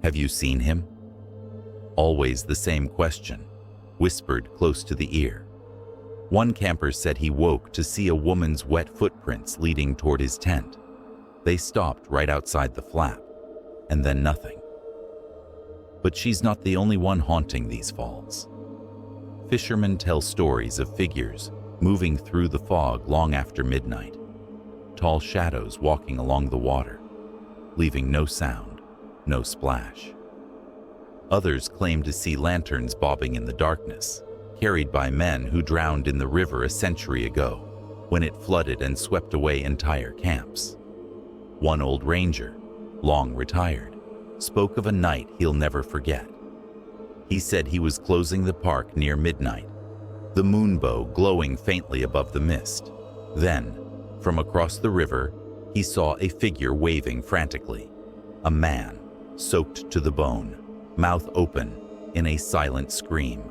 Have you seen him? Always the same question, whispered close to the ear. One camper said he woke to see a woman's wet footprints leading toward his tent. They stopped right outside the flap, and then nothing. But she's not the only one haunting these falls. Fishermen tell stories of figures moving through the fog long after midnight, tall shadows walking along the water, leaving no sound, no splash. Others claim to see lanterns bobbing in the darkness, carried by men who drowned in the river a century ago, when it flooded and swept away entire camps. One old ranger, long retired, spoke of a night he'll never forget. He said he was closing the park near midnight, the moonbow glowing faintly above the mist. Then, from across the river, he saw a figure waving frantically. A man, soaked to the bone, mouth open, in a silent scream.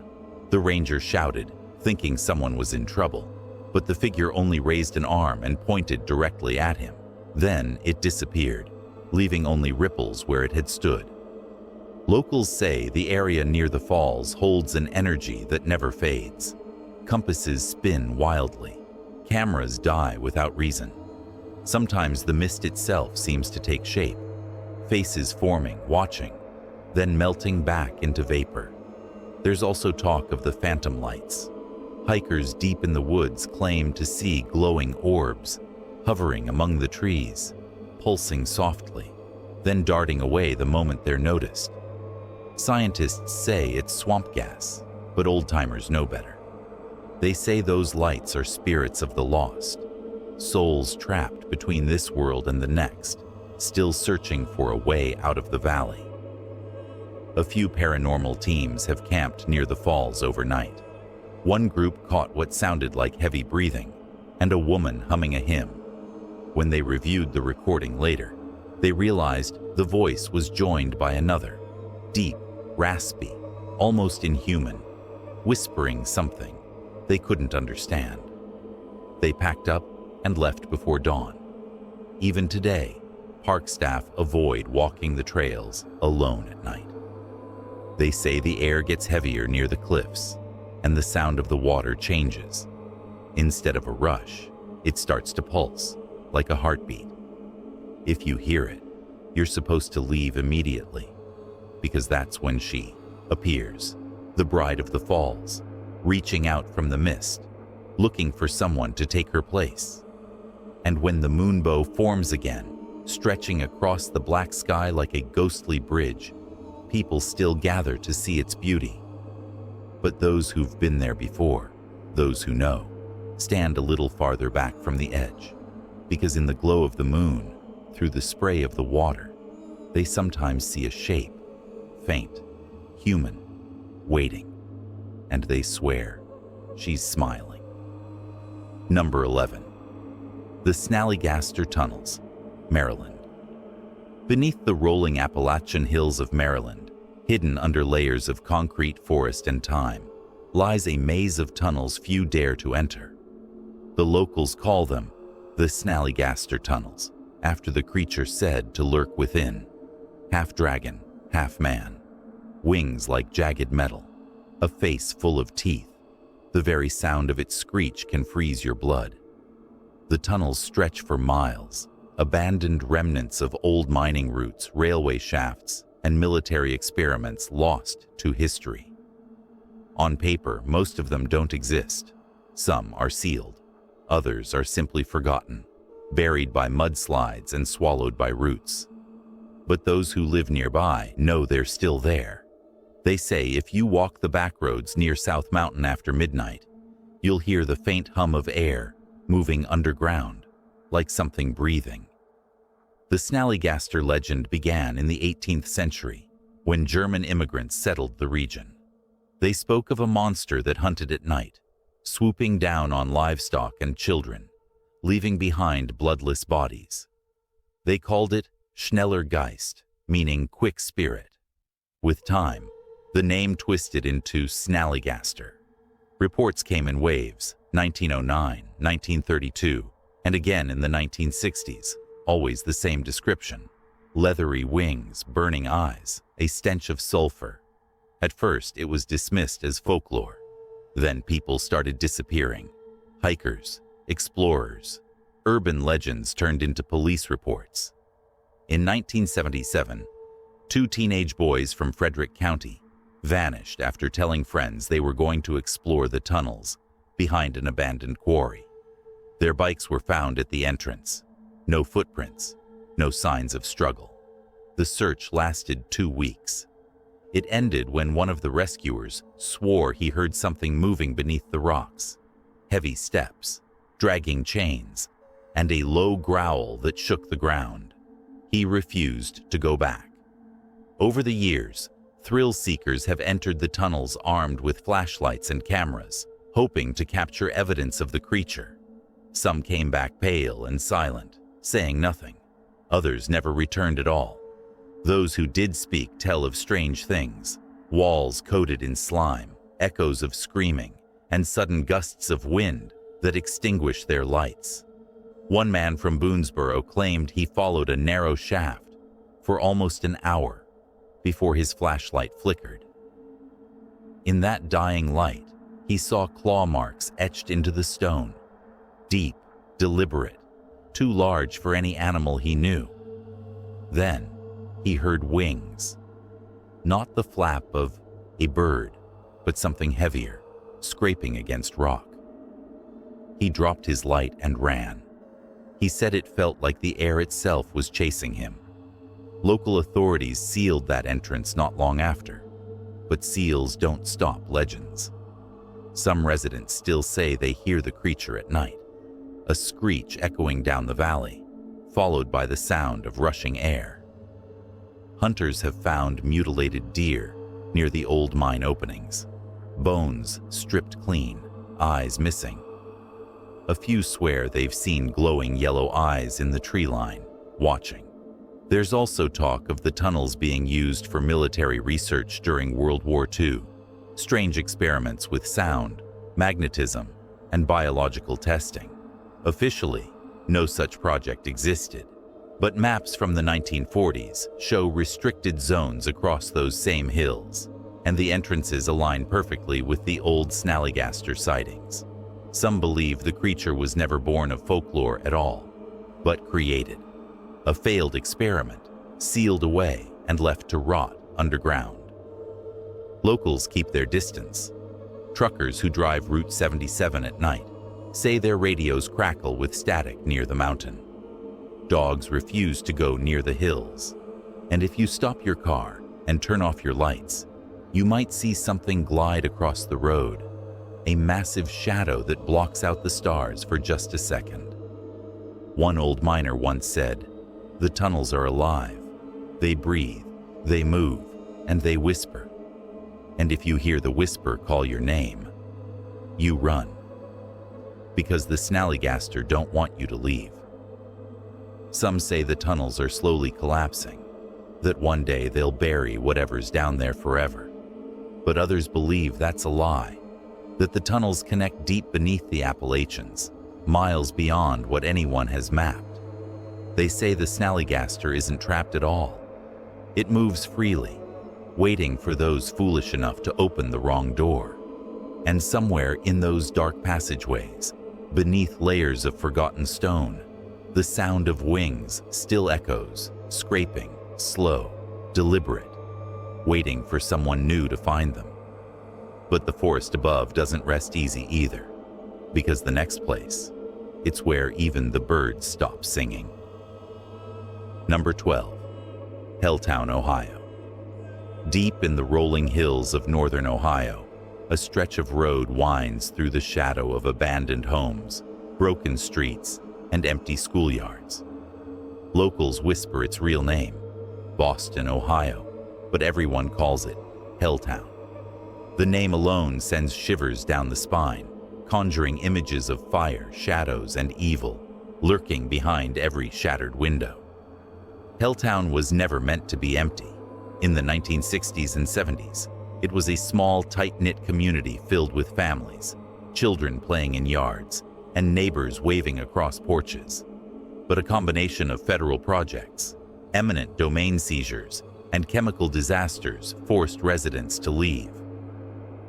The ranger shouted, thinking someone was in trouble, but the figure only raised an arm and pointed directly at him. Then it disappeared, leaving only ripples where it had stood. Locals say the area near the falls holds an energy that never fades. Compasses spin wildly. Cameras die without reason. Sometimes the mist itself seems to take shape, faces forming, watching, then melting back into vapor. There's also talk of the phantom lights. Hikers deep in the woods claim to see glowing orbs, hovering among the trees, pulsing softly, then darting away the moment they're noticed. Scientists say it's swamp gas, but old-timers know better. They say those lights are spirits of the lost, souls trapped between this world and the next, still searching for a way out of the valley. A few paranormal teams have camped near the falls overnight. One group caught what sounded like heavy breathing and a woman humming a hymn. When they reviewed the recording later, they realized the voice was joined by another, deep, raspy, almost inhuman, whispering something they couldn't understand. They packed up and left before dawn. Even today, park staff avoid walking the trails alone at night. They say the air gets heavier near the cliffs, and the sound of the water changes. Instead of a rush, it starts to pulse, like a heartbeat. If you hear it, you're supposed to leave immediately, because that's when she appears, the bride of the falls, reaching out from the mist, looking for someone to take her place. And when the moonbow forms again, stretching across the black sky like a ghostly bridge, people still gather to see its beauty. But those who've been there before, those who know, stand a little farther back from the edge, because in the glow of the moon, through the spray of the water, they sometimes see a shape, faint, human, waiting, and they swear she's smiling. Number 11. The Snallygaster Tunnels, Maryland. Beneath the rolling Appalachian hills of Maryland, hidden under layers of concrete, forest, and time, lies a maze of tunnels few dare to enter. The locals call them the Snallygaster Tunnels, after the creature said to lurk within half dragon, half man, wings like jagged metal, a face full of teeth. The very sound of its screech can freeze your blood. The tunnels stretch for miles, abandoned remnants of old mining routes, railway shafts, and military experiments lost to history. On paper, most of them don't exist. Some are sealed. Others are simply forgotten, buried by mudslides and swallowed by roots. But those who live nearby know they're still there. They say if you walk the back roads near South Mountain after midnight, you'll hear the faint hum of air moving underground, like something breathing. The Snallygaster legend began in the 18th century, when German immigrants settled the region. They spoke of a monster that hunted at night, swooping down on livestock and children, leaving behind bloodless bodies. They called it Schnellergeist, meaning quick spirit. With time, the name twisted into Snallygaster. Reports came in waves, 1909, 1932, and again in the 1960s, always the same description. Leathery wings, burning eyes, a stench of sulfur. At first, it was dismissed as folklore. Then people started disappearing. Hikers, explorers, urban legends turned into police reports. In 1977, 2 teenage boys from Frederick County vanished after telling friends they were going to explore the tunnels behind an abandoned quarry. Their bikes were found at the entrance. No footprints, no signs of struggle. The search lasted 2 weeks. It ended when one of the rescuers swore he heard something moving beneath the rocks. Heavy steps, dragging chains, and a low growl that shook the ground. He refused to go back. Over the years, thrill seekers have entered the tunnels armed with flashlights and cameras, hoping to capture evidence of the creature. Some came back pale and silent, saying nothing. Others never returned at all. Those who did speak tell of strange things: walls coated in slime, echoes of screaming, and sudden gusts of wind that extinguish their lights. One man from Boonesboro claimed he followed a narrow shaft for almost an hour before his flashlight flickered. In that dying light, he saw claw marks etched into the stone, deep, deliberate, too large for any animal he knew. Then he heard wings, not the flap of a bird, but something heavier, scraping against rock. He dropped his light and ran. He said it felt like the air itself was chasing him. Local authorities sealed that entrance not long after, but seals don't stop legends. Some residents still say they hear the creature at night, a screech echoing down the valley, followed by the sound of rushing air. Hunters have found mutilated deer near the old mine openings, bones stripped clean, eyes missing. A few swear they've seen glowing yellow eyes in the tree line, watching. There's also talk of the tunnels being used for military research during World War II, strange experiments with sound, magnetism, and biological testing. Officially, no such project existed, but maps from the 1940s show restricted zones across those same hills, and the entrances align perfectly with the old Snallygaster sightings. Some believe the creature was never born of folklore at all, but created. A failed experiment, sealed away and left to rot underground. Locals keep their distance. Truckers who drive Route 77 at night say their radios crackle with static near the mountain. Dogs refuse to go near the hills. And if you stop your car and turn off your lights, you might see something glide across the road, a massive shadow that blocks out the stars for just a second. One old miner once said, "The tunnels are alive. They breathe, they move, and they whisper. And if you hear the whisper call your name, you run. Because the Snallygaster don't want you to leave." Some say the tunnels are slowly collapsing, that one day they'll bury whatever's down there forever. But others believe that's a lie, that the tunnels connect deep beneath the Appalachians, miles beyond what anyone has mapped. They say the Snallygaster isn't trapped at all. It moves freely, waiting for those foolish enough to open the wrong door. And somewhere in those dark passageways, beneath layers of forgotten stone, the sound of wings still echoes, scraping, slow, deliberate, waiting for someone new to find them. But the forest above doesn't rest easy either, because the next place, it's where even the birds stop singing. Number 12. Helltown, Ohio. Deep in the rolling hills of northern Ohio, a stretch of road winds through the shadow of abandoned homes, broken streets, and empty schoolyards. Locals whisper its real name, Boston, Ohio, but everyone calls it Helltown. The name alone sends shivers down the spine, conjuring images of fire, shadows, and evil lurking behind every shattered window. Helltown was never meant to be empty. In the 1960s and 70s, it was a small, tight-knit community filled with families, children playing in yards, and neighbors waving across porches. But a combination of federal projects, eminent domain seizures, and chemical disasters forced residents to leave.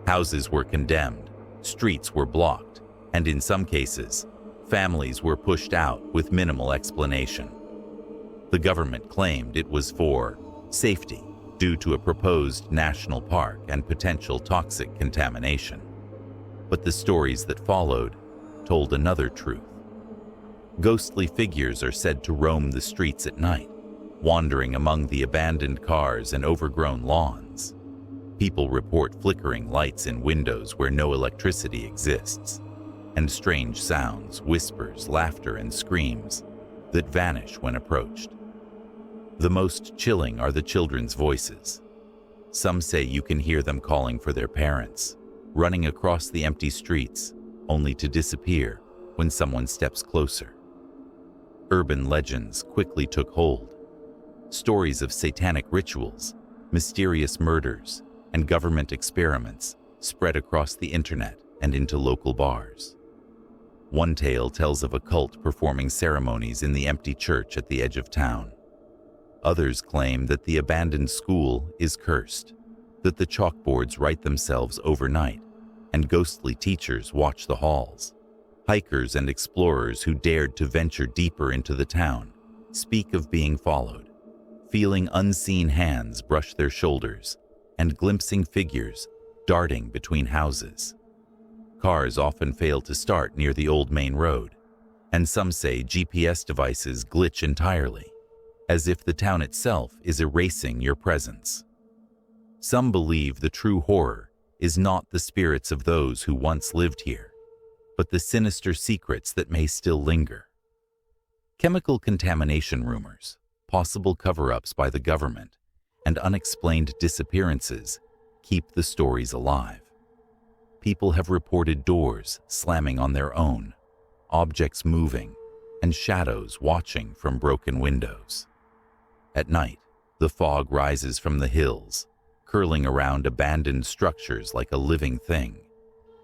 Houses were condemned, streets were blocked, and in some cases, families were pushed out with minimal explanation. The government claimed it was for safety due to a proposed national park and potential toxic contamination. But the stories that followed told another truth. Ghostly figures are said to roam the streets at night, wandering among the abandoned cars and overgrown lawns. People report flickering lights in windows where no electricity exists, and strange sounds, whispers, laughter, and screams that vanish when approached. The most chilling are the children's voices. Some say you can hear them calling for their parents, running across the empty streets, only to disappear when someone steps closer. Urban legends quickly took hold. Stories of satanic rituals, mysterious murders, and government experiments spread across the internet and into local bars. One tale tells of a cult performing ceremonies in the empty church at the edge of town. Others claim that the abandoned school is cursed, that the chalkboards write themselves overnight, and ghostly teachers watch the halls. Hikers and explorers who dared to venture deeper into the town speak of being followed, feeling unseen hands brush their shoulders, and glimpsing figures darting between houses. Cars often fail to start near the old main road, and some say GPS devices glitch entirely, as if the town itself is erasing your presence. Some believe the true horror is not the spirits of those who once lived here, but the sinister secrets that may still linger. Chemical contamination rumors, possible cover-ups by the government, and unexplained disappearances keep the stories alive. People have reported doors slamming on their own, objects moving, and shadows watching from broken windows. At night, the fog rises from the hills, curling around abandoned structures like a living thing,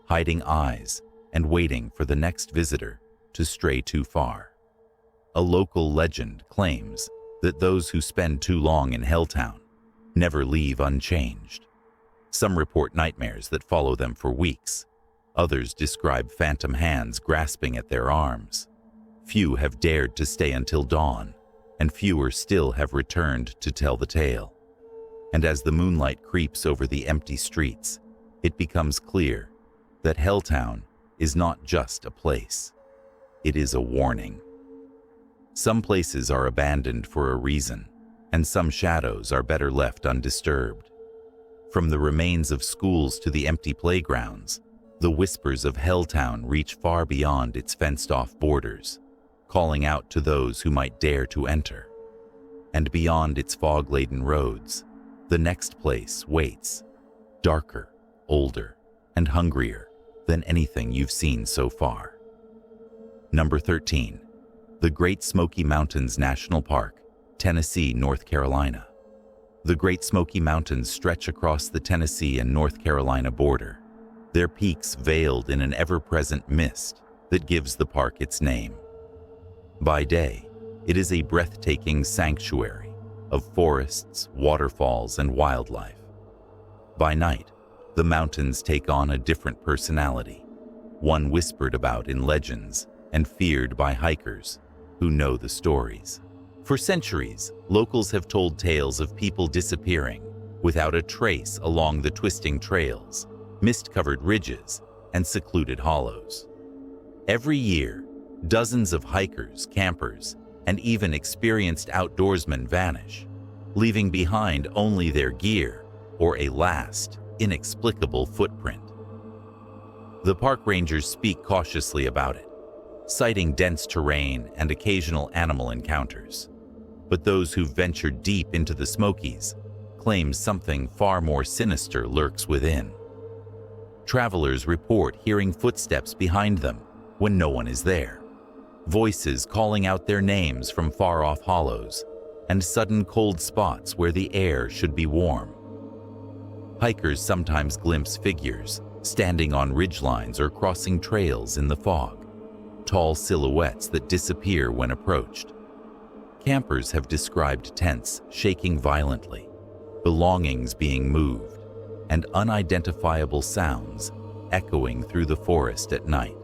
hiding eyes and waiting for the next visitor to stray too far. A local legend claims that those who spend too long in Helltown never leave unchanged. Some report nightmares that follow them for weeks. Others describe phantom hands grasping at their arms. Few have dared to stay until dawn, and fewer still have returned to tell the tale. And as the moonlight creeps over the empty streets, it becomes clear that Helltown is not just a place. It is a warning. Some places are abandoned for a reason, and some shadows are better left undisturbed. From the remains of schools to the empty playgrounds, the whispers of Helltown reach far beyond its fenced-off borders, calling out to those who might dare to enter. And beyond its fog-laden roads, the next place waits, darker, older, and hungrier than anything you've seen so far. Number 13. The Great Smoky Mountains National Park, Tennessee, North Carolina. The Great Smoky Mountains stretch across the Tennessee and North Carolina border, their peaks veiled in an ever-present mist that gives the park its name. By day, it is a breathtaking sanctuary, of forests, waterfalls, and wildlife. By night, the mountains take on a different personality, one whispered about in legends and feared by hikers who know the stories. For centuries, locals have told tales of people disappearing without a trace along the twisting trails, mist-covered ridges, and secluded hollows. Every year, dozens of hikers, campers, and even experienced outdoorsmen vanish, leaving behind only their gear or a last, inexplicable footprint. The park rangers speak cautiously about it, citing dense terrain and occasional animal encounters. But those who've ventured deep into the Smokies claim something far more sinister lurks within. Travelers report hearing footsteps behind them when no one is there, voices calling out their names from far-off hollows, and sudden cold spots where the air should be warm. Hikers sometimes glimpse figures standing on ridgelines or crossing trails in the fog, tall silhouettes that disappear when approached. Campers have described tents shaking violently, belongings being moved, and unidentifiable sounds echoing through the forest at night.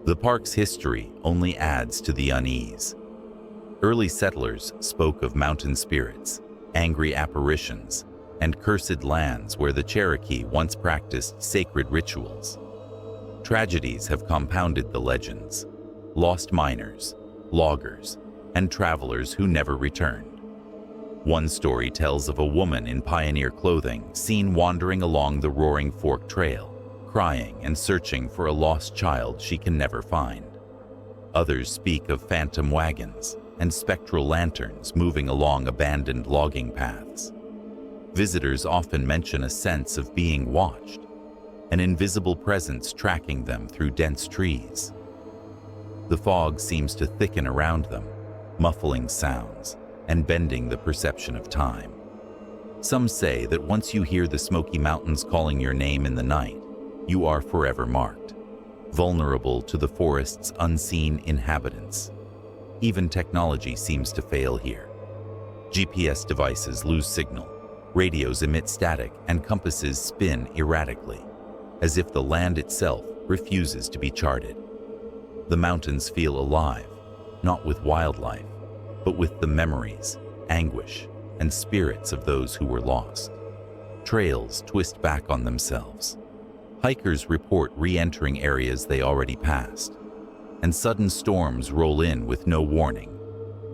The park's history only adds to the unease. Early settlers spoke of mountain spirits, angry apparitions, and cursed lands where the Cherokee once practiced sacred rituals. Tragedies have compounded the legends: lost miners, loggers, and travelers who never returned. One story tells of a woman in pioneer clothing seen wandering along the Roaring Fork Trail, crying and searching for a lost child she can never find. Others speak of phantom wagons and spectral lanterns moving along abandoned logging paths. Visitors often mention a sense of being watched, an invisible presence tracking them through dense trees. The fog seems to thicken around them, muffling sounds and bending the perception of time. Some say that once you hear the Smoky Mountains calling your name in the night, you are forever marked, vulnerable to the forest's unseen inhabitants. Even technology seems to fail here. GPS devices lose signal, radios emit static, and compasses spin erratically, as if the land itself refuses to be charted. The mountains feel alive, not with wildlife, but with the memories, anguish, and spirits of those who were lost. Trails twist back on themselves. Hikers report re-entering areas they already passed, and sudden storms roll in with no warning,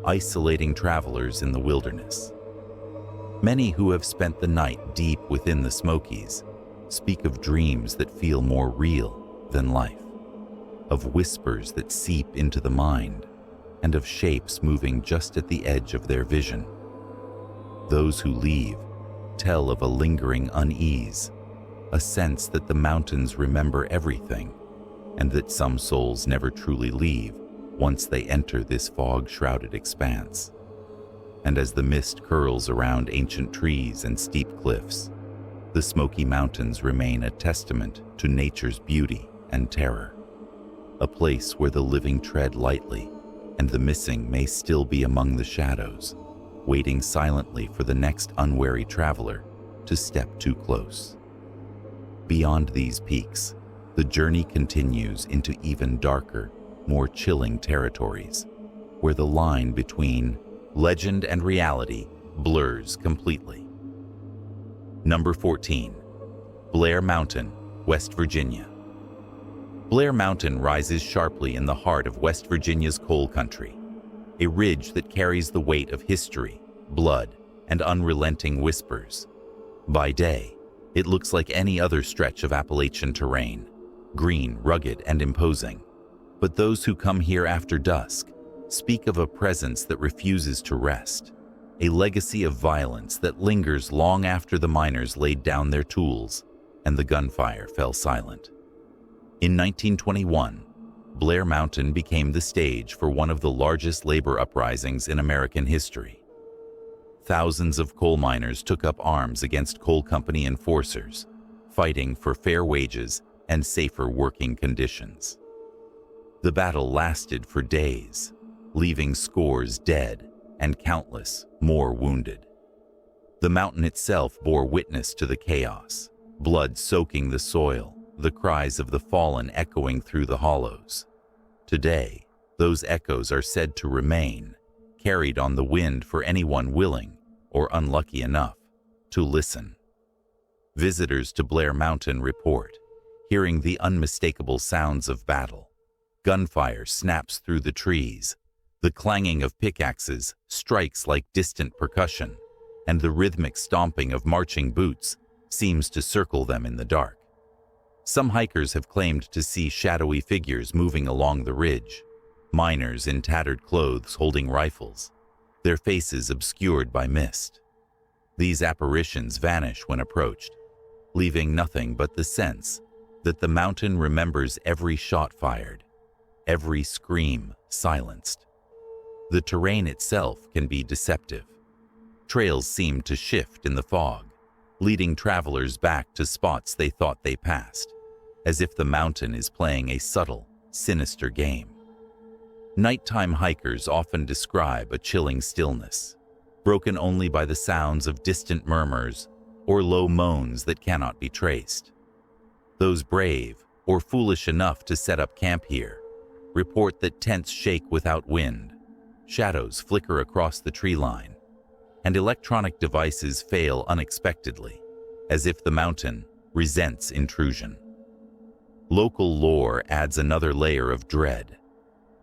isolating travelers in the wilderness. Many who have spent the night deep within the Smokies speak of dreams that feel more real than life, of whispers that seep into the mind, and of shapes moving just at the edge of their vision. Those who leave tell of a lingering unease, a sense that the mountains remember everything, and that some souls never truly leave once they enter this fog-shrouded expanse. And as the mist curls around ancient trees and steep cliffs, the Smoky Mountains remain a testament to nature's beauty and terror, a place where the living tread lightly, and the missing may still be among the shadows, waiting silently for the next unwary traveler to step too close. Beyond these peaks, the journey continues into even darker, more chilling territories, where the line between legend and reality blurs completely. Number 14. Blair Mountain, West Virginia. Blair Mountain rises sharply in the heart of West Virginia's coal country, a ridge that carries the weight of history, blood, and unrelenting whispers. By day, it looks like any other stretch of Appalachian terrain, green, rugged, and imposing. But those who come here after dusk speak of a presence that refuses to rest, a legacy of violence that lingers long after the miners laid down their tools and the gunfire fell silent. In 1921, Blair Mountain became the stage for one of the largest labor uprisings in American history. Thousands of coal miners took up arms against coal company enforcers, fighting for fair wages and safer working conditions. The battle lasted for days, leaving scores dead and countless more wounded. The mountain itself bore witness to the chaos, blood soaking the soil, the cries of the fallen echoing through the hollows. Today, those echoes are said to remain, carried on the wind for anyone willing, or unlucky enough, to listen. Visitors to Blair Mountain report hearing the unmistakable sounds of battle. Gunfire snaps through the trees, the clanging of pickaxes strikes like distant percussion, and the rhythmic stomping of marching boots seems to circle them in the dark. Some hikers have claimed to see shadowy figures moving along the ridge, miners in tattered clothes holding rifles, their faces obscured by mist. These apparitions vanish when approached, leaving nothing but the sense that the mountain remembers every shot fired, every scream silenced. The terrain itself can be deceptive. Trails seem to shift in the fog, leading travelers back to spots they thought they passed, as if the mountain is playing a subtle, sinister game. Nighttime hikers often describe a chilling stillness, broken only by the sounds of distant murmurs or low moans that cannot be traced. Those brave or foolish enough to set up camp here report that tents shake without wind, shadows flicker across the tree line, and electronic devices fail unexpectedly, as if the mountain resents intrusion. Local lore adds another layer of dread.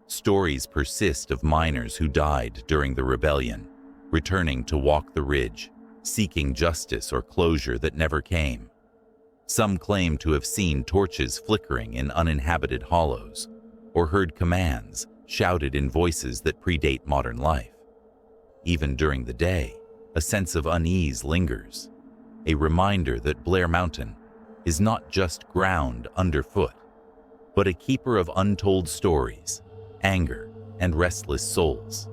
Stories persist of miners who died during the rebellion, returning to walk the ridge, seeking justice or closure that never came. Some claim to have seen torches flickering in uninhabited hollows, or heard commands shouted in voices that predate modern life. Even during the day, a sense of unease lingers, a reminder that Blair Mountain is not just ground underfoot, but a keeper of untold stories, anger, and restless souls.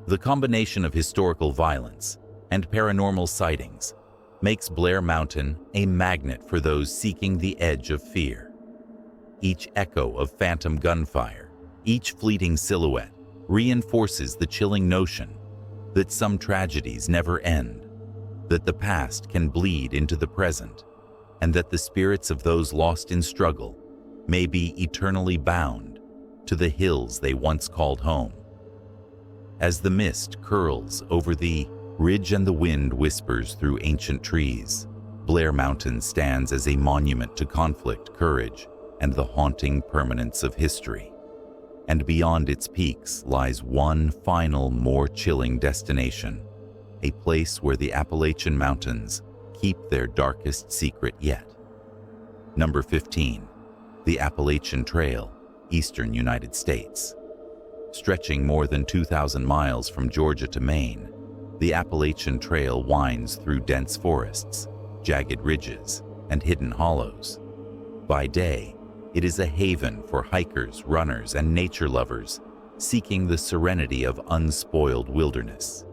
The combination of historical violence and paranormal sightings makes Blair Mountain a magnet for those seeking the edge of fear. Each echo of phantom gunfire, each fleeting silhouette, reinforces the chilling notion that some tragedies never end, that the past can bleed into the present, and that the spirits of those lost in struggle may be eternally bound to the hills they once called home. As the mist curls over the ridge and the wind whispers through ancient trees, Blair Mountain stands as a monument to conflict, courage, and the haunting permanence of history. And beyond its peaks lies one final, more chilling destination, a place where the Appalachian Mountains keep their darkest secret yet. Number 15, the Appalachian Trail, Eastern United States. Stretching more than 2,000 miles from Georgia to Maine, the Appalachian Trail winds through dense forests, jagged ridges, and hidden hollows. By day, it is a haven for hikers, runners, and nature lovers seeking the serenity of unspoiled wilderness.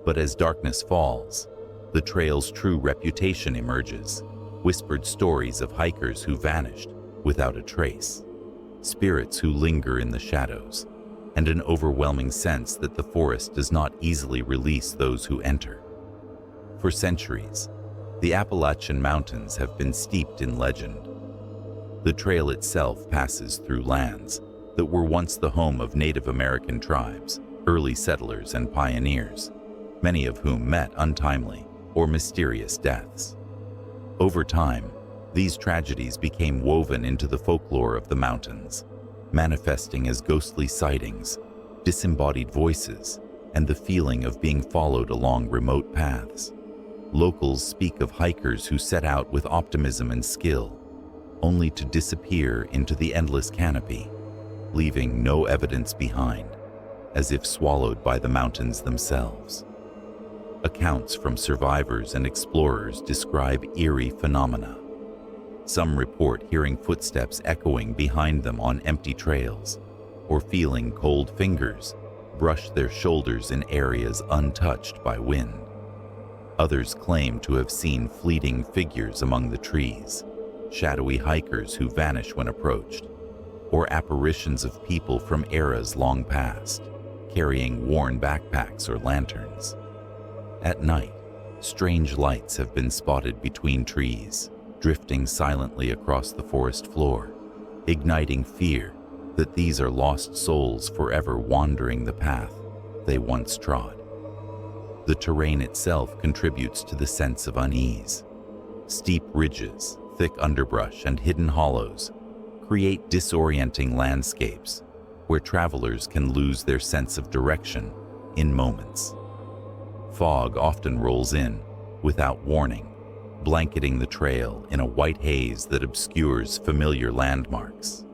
But as darkness falls, the trail's true reputation emerges, whispered stories of hikers who vanished without a trace, spirits who linger in the shadows, and an overwhelming sense that the forest does not easily release those who enter. For centuries, the Appalachian Mountains have been steeped in legend. The trail itself passes through lands that were once the home of Native American tribes, early settlers and pioneers, many of whom met untimely or mysterious deaths. Over time, these tragedies became woven into the folklore of the mountains, manifesting as ghostly sightings, disembodied voices, and the feeling of being followed along remote paths. Locals speak of hikers who set out with optimism and skill, only to disappear into the endless canopy, leaving no evidence behind, as if swallowed by the mountains themselves. Accounts from survivors and explorers describe eerie phenomena. Some report hearing footsteps echoing behind them on empty trails, or feeling cold fingers brush their shoulders in areas untouched by wind. Others claim to have seen fleeting figures among the trees, shadowy hikers who vanish when approached, or apparitions of people from eras long past, carrying worn backpacks or lanterns. At night, strange lights have been spotted between trees, drifting silently across the forest floor, igniting fear that these are lost souls forever wandering the path they once trod. The terrain itself contributes to the sense of unease. Steep ridges, thick underbrush, and hidden hollows create disorienting landscapes where travelers can lose their sense of direction in moments. Fog often rolls in without warning, blanketing the trail in a white haze that obscures familiar landmarks.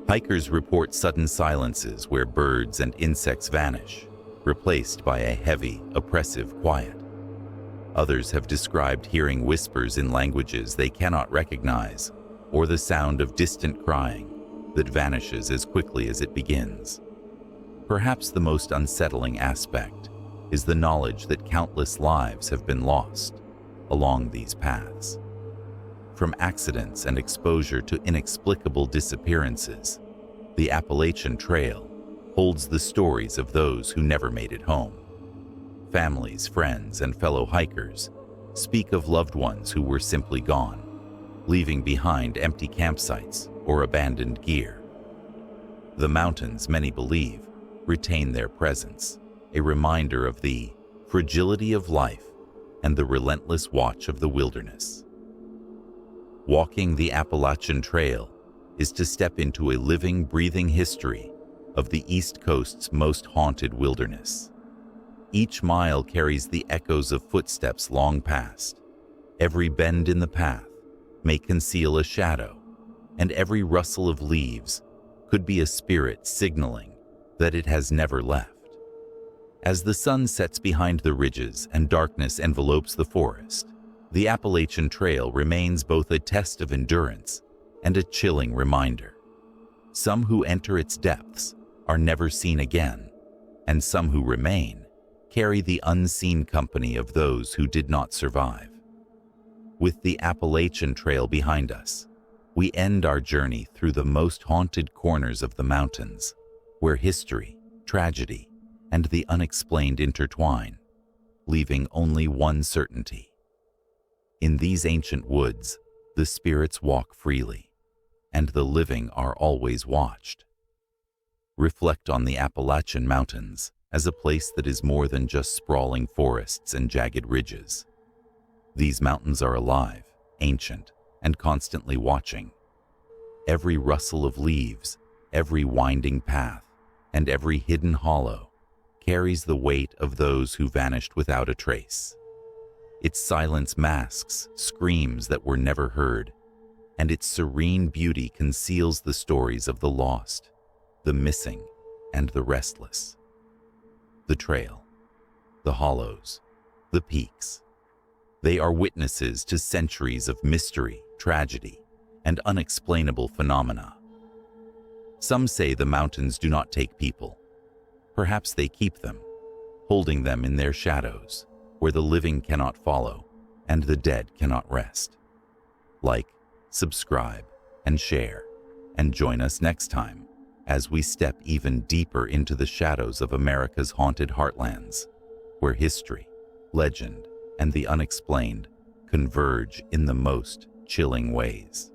Hikers report sudden silences where birds and insects vanish, replaced by a heavy, oppressive quiet. Others have described hearing whispers in languages they cannot recognize, or the sound of distant crying that vanishes as quickly as it begins. Perhaps the most unsettling aspect is the knowledge that countless lives have been lost along these paths. From accidents and exposure to inexplicable disappearances, the Appalachian Trail holds the stories of those who never made it home. Families, friends, and fellow hikers speak of loved ones who were simply gone, leaving behind empty campsites or abandoned gear. The mountains, many believe, retain their presence, a reminder of the fragility of life and the relentless watch of the wilderness. Walking the Appalachian Trail is to step into a living, breathing history of the East Coast's most haunted wilderness. Each mile carries the echoes of footsteps long past. Every bend in the path may conceal a shadow, and every rustle of leaves could be a spirit signaling that it has never left. As the sun sets behind the ridges and darkness envelopes the forest, the Appalachian Trail remains both a test of endurance and a chilling reminder. Some who enter its depths are never seen again, and some who remain carry the unseen company of those who did not survive. With the Appalachian Trail behind us, we end our journey through the most haunted corners of the mountains, where history, tragedy, and the unexplained intertwine, leaving only one certainty. In these ancient woods, the spirits walk freely, and the living are always watched. Reflect on the Appalachian Mountains as a place that is more than just sprawling forests and jagged ridges. These mountains are alive, ancient, and constantly watching. Every rustle of leaves, every winding path, and every hidden hollow carries the weight of those who vanished without a trace. Its silence masks screams that were never heard, and its serene beauty conceals the stories of the lost, the missing, and the restless. The trail, the hollows, the peaks, they are witnesses to centuries of mystery, tragedy, and unexplainable phenomena. Some say the mountains do not take people. Perhaps they keep them, holding them in their shadows, where the living cannot follow and the dead cannot rest. Like, subscribe, and share, and join us next time as we step even deeper into the shadows of America's haunted heartlands, where history, legend, and the unexplained converge in the most chilling ways.